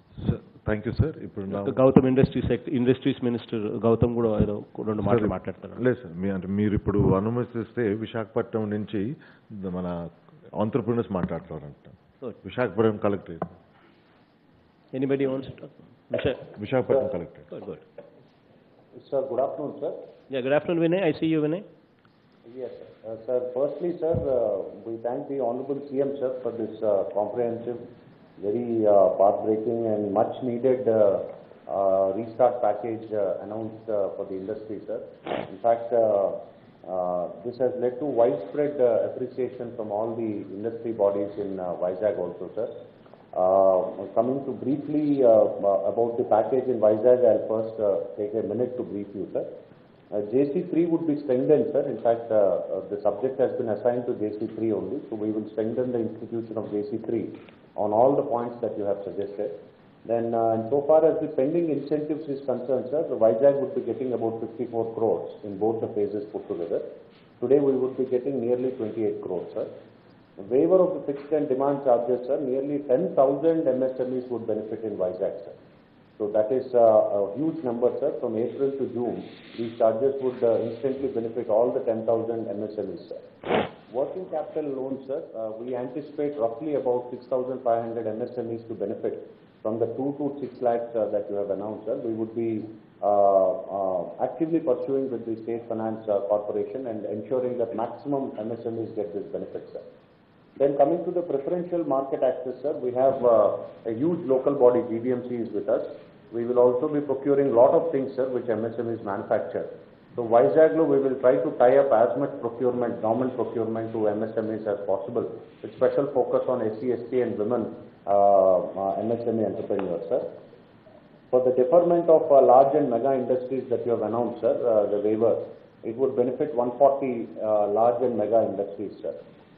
Thank you sir. ఇప్పుడు గౌతమ్ ఇండస్ట్రీస్ మినిస్టర్ గౌతమ్ కూడా ఏదో 2 మాటలు మాట్లాడతారు. లేదు సార్, అంటే మీరు ఇప్పుడు అనుమతిస్తే విశాఖపట్నం నుంచి మన ఆంటర్‌ప్రెన్యూర్స్ మాట్లాడతారంట. Visakhapatnam collectorate. Anybody wants to talk? Visakhapatnam collectorate. Good. Sir, good afternoon, sir. Yeah, good afternoon, Vinay. I see you, Vinay. Yes, sir. Sir, firstly, sir, we thank the Honorable CM, sir, for this comprehensive, very path-breaking and much-needed restart package announced for the industry, sir. In fact, this has led to widespread appreciation from all the industry bodies in Vizag also, sir. Coming to briefly about the package in Vizag, I'll first take a minute to brief you, sir. JC3 would be strengthened, sir. In fact, the subject has been assigned to JC3 only, so we will strengthen the institution of JC3 on all the points that you have suggested. Then, so far as the pending incentives is concerned, sir, the Vizag would be getting about 54 crores in both the phases put together. Today, we would be getting nearly 28 crores, sir. The waiver of the fixed and demand charges, sir, nearly 10,000 MSMEs would benefit in Vizag, sir. So that is a huge number, sir. From April to June, these charges would instantly benefit all the 10,000 MSMEs, sir. Working capital loans, sir, we anticipate roughly about 6,500 MSMEs to benefit from the 2 to 6 lakhs that you have announced, sir. We would be actively pursuing with the State Finance Corporation and ensuring that maximum MSMEs get this benefit, sir. Then coming to the preferential market access, sir, we have a huge local body, GVMC, is with us. We will also be procuring a lot of things, sir, which MSMEs manufacture. So Vizaglo, we will try to tie up as much procurement, government procurement to MSMEs as possible, with special focus on SC, ST and women MSME entrepreneurs, sir. For the deferment of large and mega industries that you have announced, sir, the waiver, it would benefit 140 large and mega industries, sir.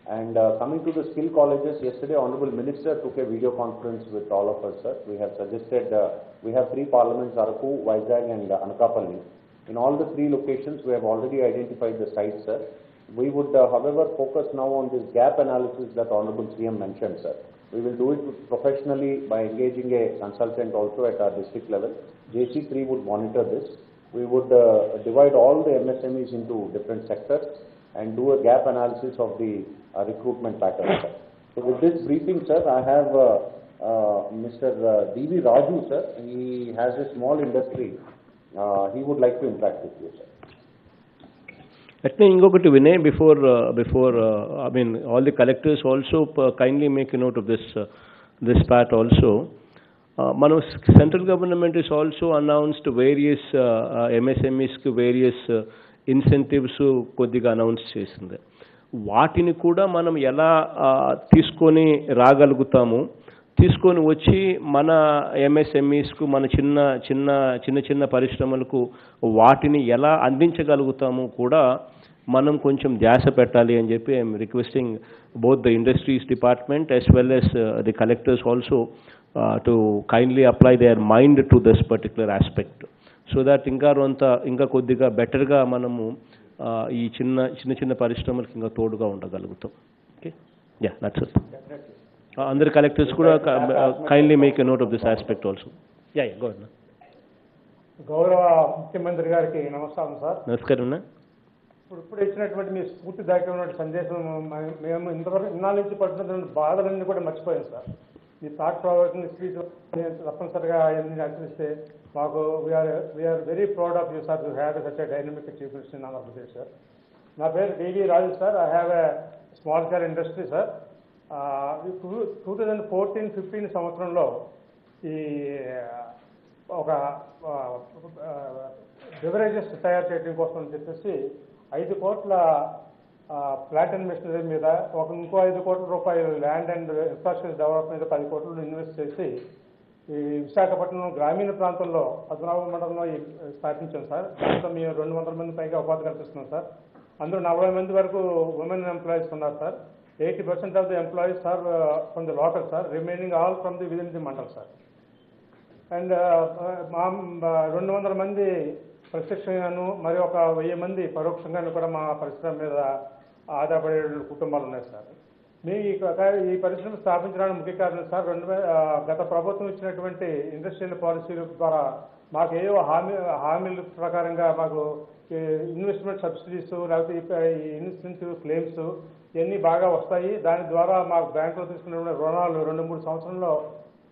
And coming to the skill colleges, yesterday Honorable Minister took a video conference with all of us, sir. We have suggested, we have 3 parliaments, Araku, Vizag and Anakapalli. In all the 3 locations, we have already identified the sites, sir. We would, however, focus now on this gap analysis that Honorable CM mentioned, sir. We will do it professionally by engaging a consultant also at our district level. JC3 would monitor this. We would divide all the MSMEs into different sectors and do a gap analysis of the recruitment pattern, sir. So with this briefing, sir, I have Mr. D.V. Raju, sir. He has a small industry. He would like to interact with you, sir. Let me ingokati Vinay before I mean all the collectors also kindly make a note of this part also. Mano central government is also announced various MSMEs ku various incentives కొద్దిగా అనౌన్స్ చేసింది. వాటిని కూడా మనం ఎలా తీసుకొని రాగలుగుతాము, తీసుకొని వచ్చి మన ఎంఎస్ఎంఈస్కు మన చిన్న పరిశ్రమలకు వాటిని ఎలా అందించగలుగుతాము కూడా మనం కొంచెం ధ్యాస పెట్టాలి అని చెప్పి I'm requesting both the industries department as well as the collectors also to kindly apply their mind to this particular aspect so that ఇంకా కొద్దిగా బెటర్గా మనము ఈ చిన్న పరిశ్రమలకు ఇంకా తోడుగా ఉండగలుగుతాం. Okay, ya that's it. అందరు కలెక్టర్స్ కూడా kindly make a note of this aspect also. Ya go అన్న. గౌరవ ముఖ్యమంత్రి గారికి నమస్కారం సార్. నమస్కారం అన్న. ఇప్పుడు ఇచ్చినటువంటి మీ స్ఫూర్తిదాయకమైన సందేశం మేము ఇన్నాళ్ళ నుంచి పడుతున్నటువంటి బాధలన్నీ కూడా మర్చిపోయాం సార్. ఈ థాట్ ప్రొవోకింగ్ స్పీచ్ తప్పనిసరిగా అనుసరిస్తే మాకు we are very proud of you sir to have such a dynamic chief minister in Andhra Pradesh sir. నా పేరు DV Raju sir. I have a small scale industry sir. 2014-15 సంవత్సరంలో ఈ ఒక బెవరేజెస్ తయారు చేయడం కోసం అని చెప్పేసి 5 కోట్ల ప్లాంట్ అండ్ మెషినరీ మీద ఇంకో 5 కోట్ల రూపాయలు ల్యాండ్ అండ్ ఇన్ఫ్రాస్ట్రక్చర్ డెవలప్ మీద 10 కోట్లు ఇన్వెస్ట్ చేసి ఈ విశాఖపట్నం గ్రామీణ ప్రాంతంలో పద్మనాభ మండలంలో స్థాపించాం సార్. దాంతో మేము 200 మంది పైగా ఉపాధి కల్పిస్తున్నాం సార్. అందులో 40 మంది వరకు ఉమెన్ ఎంప్లాయీస్ ఉన్నారు sir. 80% of the employees are from the local sir, remaining all from the within the mandal sir. And మా 200 మంది ప్రత్యక్షంగాను మరి ఒక 1000 మంది పరోక్షంగాను కూడా మా పరిశ్రమ మీద ఆధారపడే కుటుంబాలు ఉన్నాయి సార్. మీ ఈ పరిశ్రమ స్థాపించడానికి ముఖ్య కారణం సార్, గత ప్రభుత్వం ఇచ్చినటువంటి ఇండస్ట్రియల్ పాలసీల ద్వారా మాకు ఏవో హామీల ప్రకారంగా మాకు ఇన్వెస్ట్మెంట్ సబ్సిడీస్ లేకపోతే ఈ ఇన్సెంటివ్ క్లెయిమ్స్ ఇవన్నీ బాగా వస్తాయి. దాని ద్వారా మాకు బ్యాంకులో తీసుకున్న రుణాలు 2-3 సంవత్సరంలో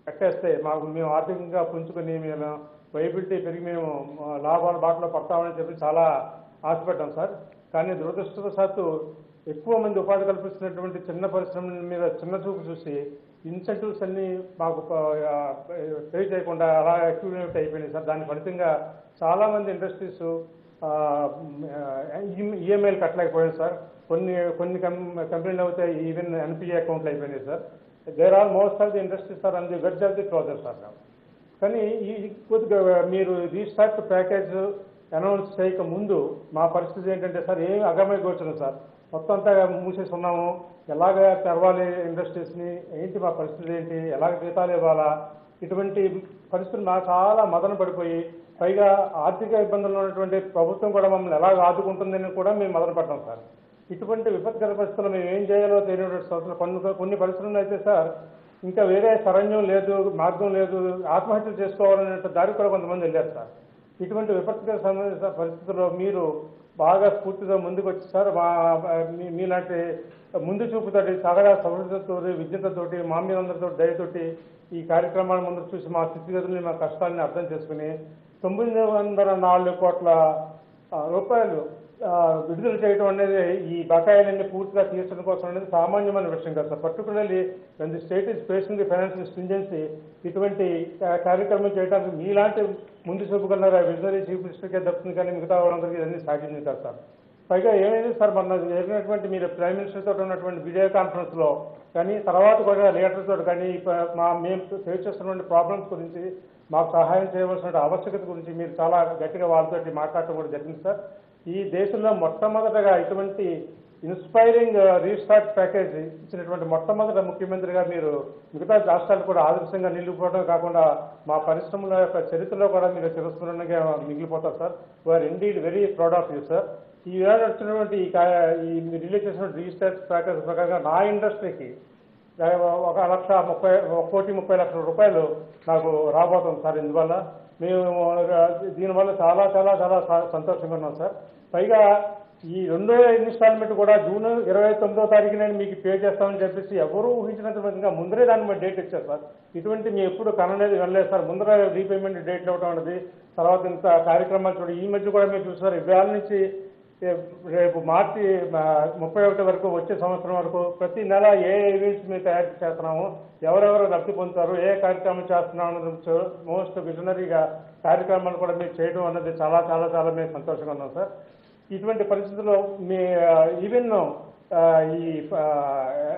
కట్టేస్తే మేము ఆర్థికంగా పుంజుకొని మేము వైబిలిటీ పెరిగి మేము లాభాల బాటలో పడతామని చెప్పి చాలా ఆశపడ్డాం సార్. కానీ దురదృష్టవశాత్తు ఎక్కువ మంది ఉపాధి కల్పిస్తున్నటువంటి చిన్న పరిశ్రమల మీద చిన్న చూపు చూసి ఇన్సెంటివ్స్ అన్ని మాకు పే చేయకుండా అలా అక్యూమిలేట్ అయిపోయినాయి సార్. దాని ఫలితంగా చాలామంది ఇండస్ట్రీస్ ఈఎంఐలు కట్టలేకపోయాయి సార్. కొన్ని కంపెనీలు అయితే ఈవెన్ ఎన్పిఏ అకౌంట్లు అయిపోయినాయి sir. There are most of the industries are on the verge of the closure sir. కానీ ఈ కొద్దిగా మీరు రీస్టార్ట్ ప్యాకేజ్ అనౌన్స్ చేయక ముందు మా పరిస్థితి ఏంటంటే సార్, ఏమి అగమ్య గోచరం సార్. మొత్తం అంతా మూసేసి ఉన్నాము. ఎలాగ తెరవాలి ఇండస్ట్రీస్ని, ఏంటి మా పరిస్థితి ఏంటి, ఎలాగ జీతాలు ఇవ్వాలా, ఇటువంటి పరిస్థితులు నాకు చాలా మదన పడిపోయి, పైగా ఆర్థిక ఇబ్బందులు ఉన్నటువంటి ప్రభుత్వం కూడా మమ్మల్ని ఎలాగ ఆదుకుంటుందని కూడా మేము మదన పడ్డాం సార్. ఇటువంటి విపత్కర పరిస్థితులు మేము ఏం చేయాలో తెలియనటువంటి సంవత్సరం కొన్ని పరిస్థితులు అయితే సార్ ఇంకా వేరే శరణ్యం లేదు, మార్గం లేదు, ఆత్మహత్యలు చేసుకోవాలనే దారి కూడా కొంతమంది వెళ్ళారు సార్. ఇటువంటి విపత్కర పరిస్థితుల్లో మీరు బాగా స్ఫూర్తిగా ముందుకు వచ్చి సార్ మీలాంటి ముందు చూపుతోటి సగడా సమృద్ధితో విజ్ఞతతోటి మా మీరందరితో దయతోటి ఈ కార్యక్రమాన్ని ముందు చూసి మా స్థితిగతుల్ని మా కష్టాలని అర్థం చేసుకుని 904 కోట్ల రూపాయలు విడుదల చేయడం అనేది ఈ బకాయిలన్నీ పూర్తిగా తీర్చడం కోసం అనేది సామాన్యమైన విషయం కాదు sir. Particularly when the state is facing the financial stringency, ఇటువంటి కార్యక్రమం చేయడానికి మీలాంటి ముందు చూపుకున్నారు విజనరీ చీఫ్ మినిస్టర్కే దక్కుతుంది, కానీ మిగతా వాళ్ళందరికీ ఇవన్నీ సాగించింది కాదు సార్. పైగా ఏమైంది సార్, మన జరిగినటువంటి మీరు ప్రైమ్ మినిస్టర్తో ఉన్నటువంటి వీడియో కాన్ఫరెన్స్లో కానీ తర్వాత కూడా లీడర్తో కానీ మేము ఫేస్ చేస్తున్నటువంటి ప్రాబ్లమ్స్ గురించి మాకు సహాయం చేయవలసిన ఆవశ్యకత గురించి మీరు చాలా గట్టిగా వాళ్ళతో మాట్లాడటం కూడా జరిగింది సార్. ఈ దేశంలో మొట్టమొదటగా ఇటువంటి ఇన్స్పైరింగ్ రీస్టార్ట్ ప్యాకేజ్ ఇచ్చినటువంటి మొట్టమొదటి ముఖ్యమంత్రిగా మీరు మిగతా రాష్ట్రాలు కూడా ఆదర్శంగా నిలిగిపోవడం కాకుండా మా పరిశ్రమల యొక్క చరిత్రలో కూడా మీరు చిరస్మరణగా మిగిలిపోతారు sir. We are indeed very proud of you sir. ఈ వేళ వచ్చినటువంటి ఈ రిలీజ్ చేసినటువంటి రీస్టార్ట్ ప్యాకేజ్ ప్రకారంగా నా ఇండస్ట్రీకి 1,30,30,00,000 రూపాయలు నాకు రాబోతుంది సార్. ఇందువల్ల మేము దీనివల్ల చాలా చాలా చాలా సంతోషంగా ఉన్నాం సార్. పైగా ఈ 2వ ఇన్స్టాల్మెంట్ కూడా జూన్ 29వ తారీఖున మీకు పే చేస్తామని చెప్పేసి ఎవరూ ఊహించినంత విధంగా ముందరే దాని మీద డేట్ ఇచ్చారు సార్. ఇటువంటి మీ ఎప్పుడు కనలేదు వెళ్ళలేదు సార్. ముందర రీపేమెంట్ డేట్ ఇవ్వడం అనేది, తర్వాత ఇంత కార్యక్రమాలు చూడండి. ఈ మధ్య కూడా మీరు చూసారు, ఇవాళ నుంచి రేపు మార్చి 31 వరకు వచ్చే సంవత్సరం వరకు ప్రతి నెల ఏ ఈవెంట్స్ మేము తయారు చేస్తున్నాము, ఎవరెవరు లబ్ధి పొందుతారు, ఏ కార్యక్రమం చేస్తున్నాం అన్నది మోస్ట్ విజనరీగా కార్యక్రమాలు కూడా మీరు చేయడం అన్నది చాలా చాలా చాలా మేము సంతోషంగా ఉన్నాం సార్. ఇటువంటి పరిస్థితుల్లో మీ ఈవెన్ ఈ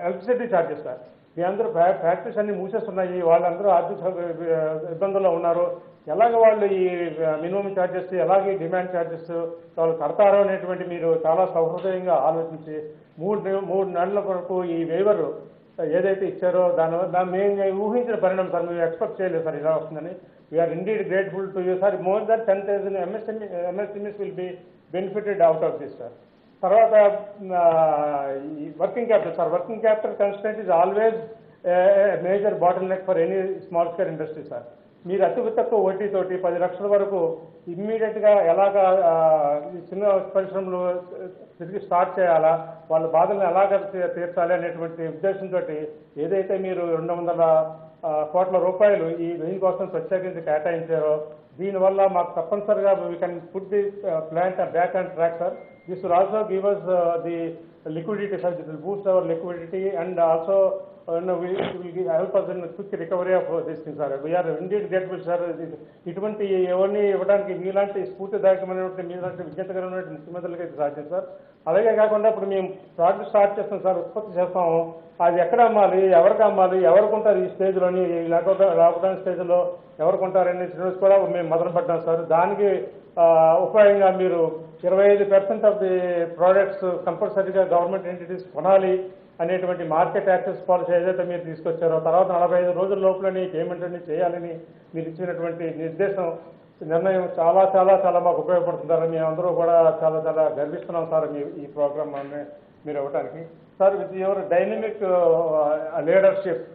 ఎలక్ట్రిసిటీ ఛార్జెస్ సార్, మీ అందరూ ఫ్యాక్టరీస్ అన్ని మూసేస్తున్నాయి, వాళ్ళందరూ ఆర్థిక ఇబ్బందుల్లో ఉన్నారు. ఎలాగ వాళ్ళు ఈ మినిమం ఛార్జెస్, ఎలాగే డిమాండ్ ఛార్జెస్ వాళ్ళు కడతారో అనేటువంటి మీరు చాలా సౌహృదయంగా ఆలోచించి 3 నెలల వరకు ఈ వేవర్ ఏదైతే ఇచ్చారో దాన్ని మేము ఊహించిన పరిణామం సార్. మేము ఎక్స్పెక్ట్ చేయలేదు సార్ ఇలా వస్తుందని. We are indeed grateful to you sir. More than 10,000 MSMEs will be benefited out of this sir. తర్వాత ఈ working capital sir, working capital constraint is always major bottleneck for any small scale industry sir. మీరు అతి తక్కువ వడ్డీతోటి 10 లక్షల వరకు ఇమ్మీడియట్గా ఎలాగా చిన్న పరిశ్రమలు తిరిగి స్టార్ట్ చేయాలా, వాళ్ళ బాధలను ఎలాగ తీర్చాలి అనేటువంటి ఉద్దేశంతో ఏదైతే మీరు 200 కోట్ల రూపాయలు ఈ దీనికోసం ప్రత్యేకించి కేటాయించారో, దీనివల్ల మాకు తప్పనిసరిగా we can put the plant back and track sir. This will also give us the liquidity sir, this will boost our liquidity and also help us in quick recovery of this thing, sir. We are indeed grateful, sir. ఇటువంటి ఎవరిని ఇవ్వడానికి మీలాంటి స్ఫూర్తిదాయకమైనటువంటి మీలాంటి విజ్ఞతకరమైనటువంటి ముఖ్యమంత్రులకి ఇది సాధ్యం సార్. అలాగే కాకుండా ఇప్పుడు మేము ప్రాజెక్ట్ స్టార్ట్ చేస్తాం సార్, ఉత్పత్తి చేస్తాము. అది ఎక్కడ అమ్మాలి, ఎవరికి అమ్మాలి, ఎవరు కొంటారు ఈ స్టేజ్లోని, ఈ లాక్డౌన్ స్టేజ్లో ఎవరు కొంటారనే సిరీస్ కూడా మేము మొదలు పెట్టాం సార్. దానికి ఉపాయంగా మీరు 25% ఆఫ్ ది ప్రోడక్ట్స్ కంపల్సరీగా గవర్నమెంట్ ఎంటిటీస్ కొనాలి అనేటువంటి మార్కెట్ యాక్సెస్ పాలసీ ఏదైతే మీరు తీసుకొచ్చారో, తర్వాత 45 రోజుల లోపలని పేమెంట్ అన్ని చేయాలని మీరు ఇచ్చినటువంటి నిర్ణయం చాలా చాలా చాలా మాకు ఉపయోగపడుతుందని మేమందరూ కూడా చాలా చాలా గర్విస్తున్నాం సార్ ఈ ప్రోగ్రామ్ మీరు ఇవ్వడానికి. Sir, with your dynamic leadership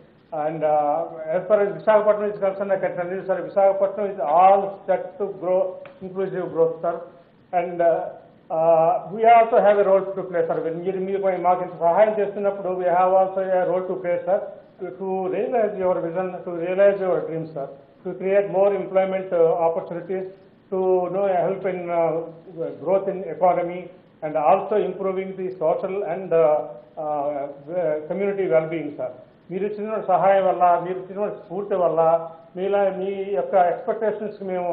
and as far as Visakhapatnam is concerned, I can tell you, sir, Visakhapatnam is all set to grow, inclusive growth, sir. And we also have a role to play, sir. When you mark in Sahayam Chestunnappudu, we have also a role to play, sir, to realize your vision, to realize your dreams, sir, to create more employment opportunities, to help in growth in economy, and also improving the social and community well-being, sir. మీరు ఇచ్చిన సహాయం వల్ల, మీరు ఇచ్చిన స్ఫూర్తి వల్ల, మీ యొక్క ఎక్స్పెక్టేషన్స్కి మేము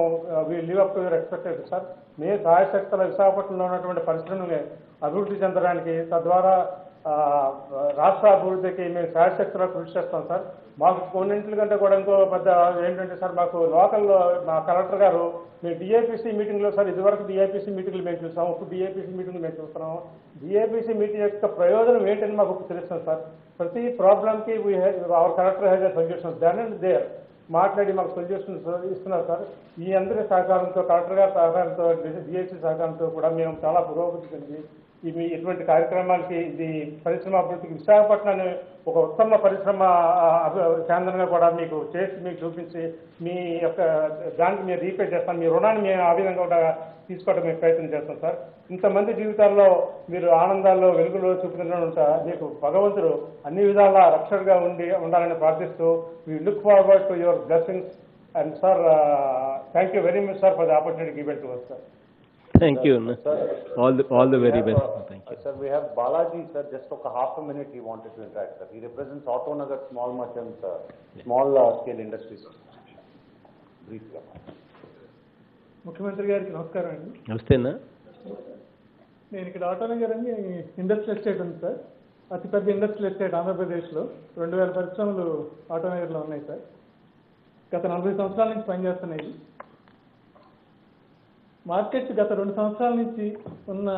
live up to your expectation sir. మేము సాయశక్తుల విశాఖపట్నంలో ఉన్నటువంటి పరిశ్రమని అభివృద్ధి చెందడానికి, తద్వారా రాష్ట్ర అభివృద్ధికి మేము సాయశక్తులా కృషి చేస్తాం సార్. మాకు కొన్నింటి కంటే కూడా ఇంకో పెద్ద ఏంటంటే సార్, మాకు లోకల్లో మా కలెక్టర్ గారు మేము డిఐపిసి మీటింగ్లో సార్, ఇదివరకు డిఐపిసి మీటింగ్లు మేము చూసాము, ఇప్పుడు డిఐపిసి మీటింగ్లు మేము చూస్తున్నాము. డిఐపిసి మీటింగ్ యొక్క ప్రయోజనం ఏంటని మాకు తెలుస్తాం సార్. ప్రతి ప్రాబ్లంకి our collector has a solutions then and there మాట్లాడి మాకు సొల్యూషన్స్ ఇస్తున్నారు సార్. ఈ అందరి సహకారంతో, కలెక్టర్ గారి సహకారంతో, డిఐసి సహకారంతో కూడా మేము చాలా పురోగతి చెంది ఇటువంటి కార్యక్రమాలకి, ఇది పరిశ్రమ అభివృద్ధికి విశాఖపట్నాన్ని ఒక ఉత్తమ పరిశ్రమ కేంద్రంగా కూడా మీకు చేసి, మీకు చూపించి మీ యొక్క దానికి మేము రీపే చేస్తాం, మీ రుణాన్ని మేము ఆ విధంగా కూడా తీసుకోవడం మేము ప్రయత్నం చేస్తాం సార్. ఇంతమంది జీవితాల్లో మీరు ఆనందాల్లో వెలుగులో చూపుతున్నా మీకు భగవంతుడు అన్ని విధాలా రక్షణగా ఉండాలని ప్రార్థిస్తూ we look forward to your blessings and sir, thank you very much sir for the opportunity given to us sir. Thank you. Sir, all the very best. Thank you. Sir, we have Balaji sir, just took a half a minute, he wanted to interact sir. He represents Auto Nagar small merchants, small scale industries. Briefly. ముఖ్యమంత్రి గారికి నమస్కారం అండి. నమస్తేనా. నేను ఇక్కడ ఆటోనగర్ అని ఇండస్ట్రియల్ ఎస్టేట్ ఉంది సార్, అతిపెద్ద ఇండస్ట్రియల్ ఎస్టేట్ ఆంధ్రప్రదేశ్లో. 2000 పరిశ్రమలు ఆటోనగర్లో ఉన్నాయి సార్. గత 40 సంవత్సరాల నుంచి పనిచేస్తున్నాయి. మార్కెట్ గత 2 సంవత్సరాల నుంచి ఉన్న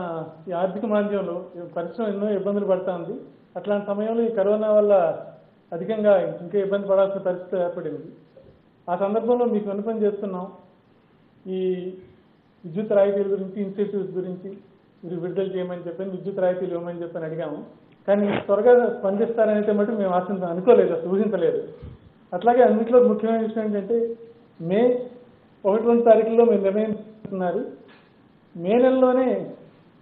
ఈ ఆర్థిక మాంద్యంలో పరిశ్రమ ఎన్నో ఇబ్బందులు పడుతూ ఉంది. అట్లాంటి సమయంలో ఈ కరోనా వల్ల అధికంగా ఇంకా ఇబ్బంది పడాల్సిన పరిస్థితి ఏర్పడింది. ఆ సందర్భంలో మీకు విన్నపం చేస్తున్నాం, ఈ విద్యుత్ రాయితీల గురించి, ఇన్సెంటివ్స్ గురించి మీరు విడుదల చేయమని చెప్పని, విద్యుత్ రాయితీలు ఇవ్వమని చెప్పని అడిగాము. కానీ త్వరగా స్పందిస్తారనైతే మటు మేము అనుకోలేదు, అసలు ఊహించలేదు. అట్లాగే అన్నింటిలో ముఖ్యమైన విషయం ఏంటంటే, మే 1-2 తారీఖుల్లో మీరు నిర్ణయం తీసుకున్నారు. మే నెలలోనే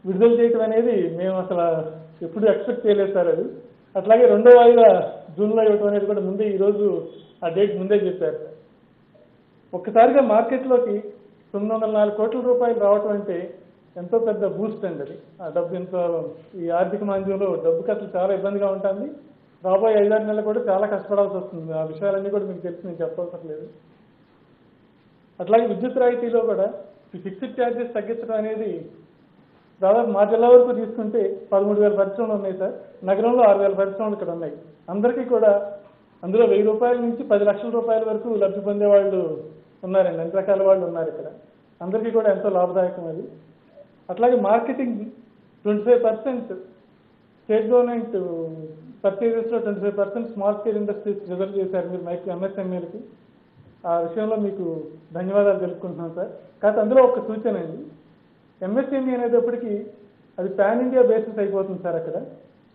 విడుదల చేయటం అనేది మేము అసలు ఎప్పుడు ఎక్స్పెక్ట్ చేయలేదు సార్. అది అట్లాగే 2వ వాయిదా జూన్లో ఇవ్వటం అనేది కూడా ముందే, ఈరోజు ఆ డేట్ ముందే చెప్పారు సార్. ఒక్కసారిగా మార్కెట్లోకి 904 కోట్ల రూపాయలు రావటం అంటే ఎంతో పెద్ద బూస్ట్ అండి. అది ఆ డబ్బు ఎంతో, ఈ ఆర్థిక మాంద్యంలో డబ్బుకి అసలు చాలా ఇబ్బందిగా ఉంటుంది. రాబోయే 5-6 నెలలు కూడా చాలా కష్టపడాల్సి వస్తుంది. ఆ విషయాలన్నీ కూడా మీకు తెలిసి నేను చెప్పవసరం లేదు. అట్లాగే విద్యుత్ రాయితీలో కూడా ఈ ఫిక్స్డ్ ఛార్జెస్ తగ్గించడం అనేది దాదాపు మా జిల్లా వరకు తీసుకుంటే 13,000 పరిశ్రమలు ఉన్నాయి సార్. నగరంలో 6,000 పరిశ్రమలు ఇక్కడ ఉన్నాయి. అందరికీ కూడా అందులో 1,000 రూపాయల నుంచి 10 లక్షల రూపాయల వరకు లబ్ధి పొందే వాళ్ళు ఉన్నారండి. అన్ని రకాల వాళ్ళు ఉన్నారు ఇక్కడ. అందరికీ కూడా ఎంతో లాభదాయకం అది. అట్లాగే మార్కెటింగ్ 25% స్టేట్ గవర్నమెంట్ పర్చేజెస్లో 25% స్మాల్ స్కేల్ ఇండస్ట్రీస్ రిజర్వ్ చేశారు మీరు ఎంఎస్ఎంఈలకి. ఆ విషయంలో మీకు ధన్యవాదాలు తెలుపుకుంటున్నాం సార్. కాకపోతే అందులో ఒక సూచన అండి, ఎంఎస్ఎంఈ అనేటప్పటికీ అది పాన్ ఇండియా బేసిస్ అయిపోతుంది సార్ అక్కడ.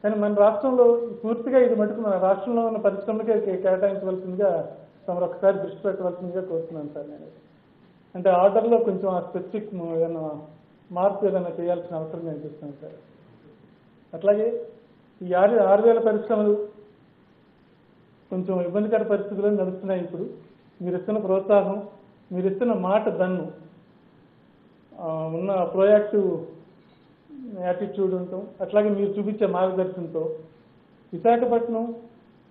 కానీ మన రాష్ట్రంలో పూర్తిగా ఇది మటుకు మన రాష్ట్రంలో ఉన్న పరిశ్రమలకే కేటాయించవలసిందిగా తమరు ఒకసారి దృష్టి పెట్టవలసిందిగా కోరుతున్నాను సార్. నేను అంటే ఆర్డర్లో కొంచెం ఆ స్పెసిఫిక్ ఏదైనా మార్పు ఏదైనా చేయాల్సిన అవసరం నేను చూస్తున్నాను సార్. అట్లాగే ఈ 6,000 పరిశ్రమలు కొంచెం ఇబ్బందికర పరిస్థితుల్లో నడుస్తున్నాయి. ఇప్పుడు మీరు ఇస్తున్న ప్రోత్సాహం, మీరు ఇస్తున్న మాట దన్ను, ఉన్న ప్రోయాక్టివ్ యాటిట్యూడ్ ఉంటాం, అట్లాగే మీరు చూపించే మార్గదర్శనంతో Visakhapatnam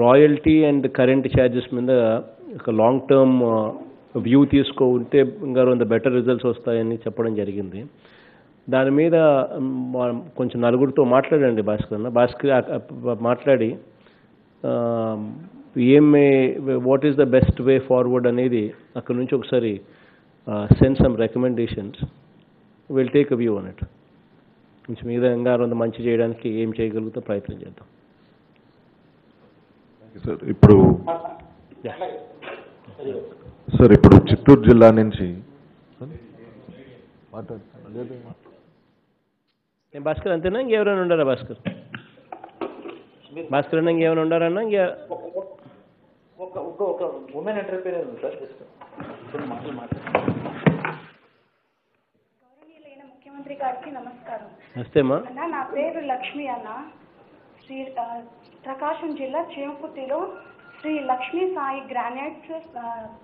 royalty and current charges మీద ఒక లాంగ్ టర్మ్ వ్యూ ఉంటే ఇంకా బెటర్ రిజల్ట్స్ వస్తాయని చెప్పడం జరిగింది. దాని మీద కొంచెం నలుగురితో మాట్లాడండి భాస్కర్ మాట్లాడి what is the best way forward అనేది అక్కడ నుంచి ఒకసారి send some recommendations, will take a view on it. కొంచెం మీద ఇంకా మంచి చేయడానికి ఏం చేయగలుగుతా ప్రయత్నం చేద్దాం. సార్ ఇప్పుడు చిత్తూరు జిల్లా నుంచి భాస్కర్ అంతేనా, ఇంకెవరైనా ఉండారా? భాస్కర్ అన్న ఇంకేమైనా ఉండారన్నా? ఇంకా ఒక ఉమెన్ ఎంటర్ప్రీనర్ ఉంది సార్. గౌరవనీయులైన ముఖ్యమంత్రి గారికి నమస్కారం. నమస్తేమ్మా. అన్న, నా పేరు లక్ష్మి అన్న. ప్రకాశం జిల్లా చేమకుర్తిలో శ్రీ లక్ష్మీ సాయి గ్రానైట్స్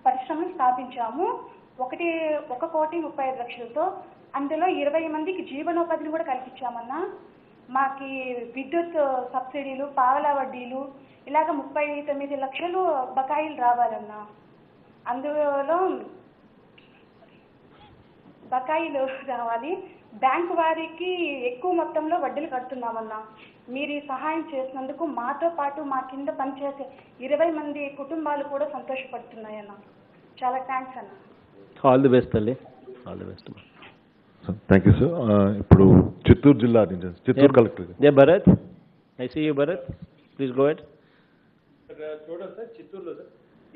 పరిశ్రమ స్థాపించాము. 1,30,00,000తో. అందులో 20 మందికి జీవనోపాధిని కూడా కల్పించామన్నా. మాకి విద్యుత్ సబ్సిడీలు, పావలా వడ్డీలు ఇలాగ 39 లక్షలు బకాయిలు రావాలన్నా. అందులో బకాయిలు రావాలి. బ్యాంకు వారికి ఎక్కువ మొత్తంలో వడ్డీలు కడుతున్నామన్నా. మీరు ఈ సహాయం చేసినందుకు మాతో పాటు మా కింద పనిచేసే 20 మంది కుటుంబాలు కూడా సంతోషపడుతున్నాయన్న. చాలా థ్యాంక్స్ అన్న. ఆల్ ది బెస్ట్ తల్లి, all the best. Thank you sir. ఇప్పుడు చిత్తూరు జిల్లా నుంచి Chittoor collector. Bharat, I see you Bharat, please go ahead. చూడండి సార్, చిత్తూరులో సార్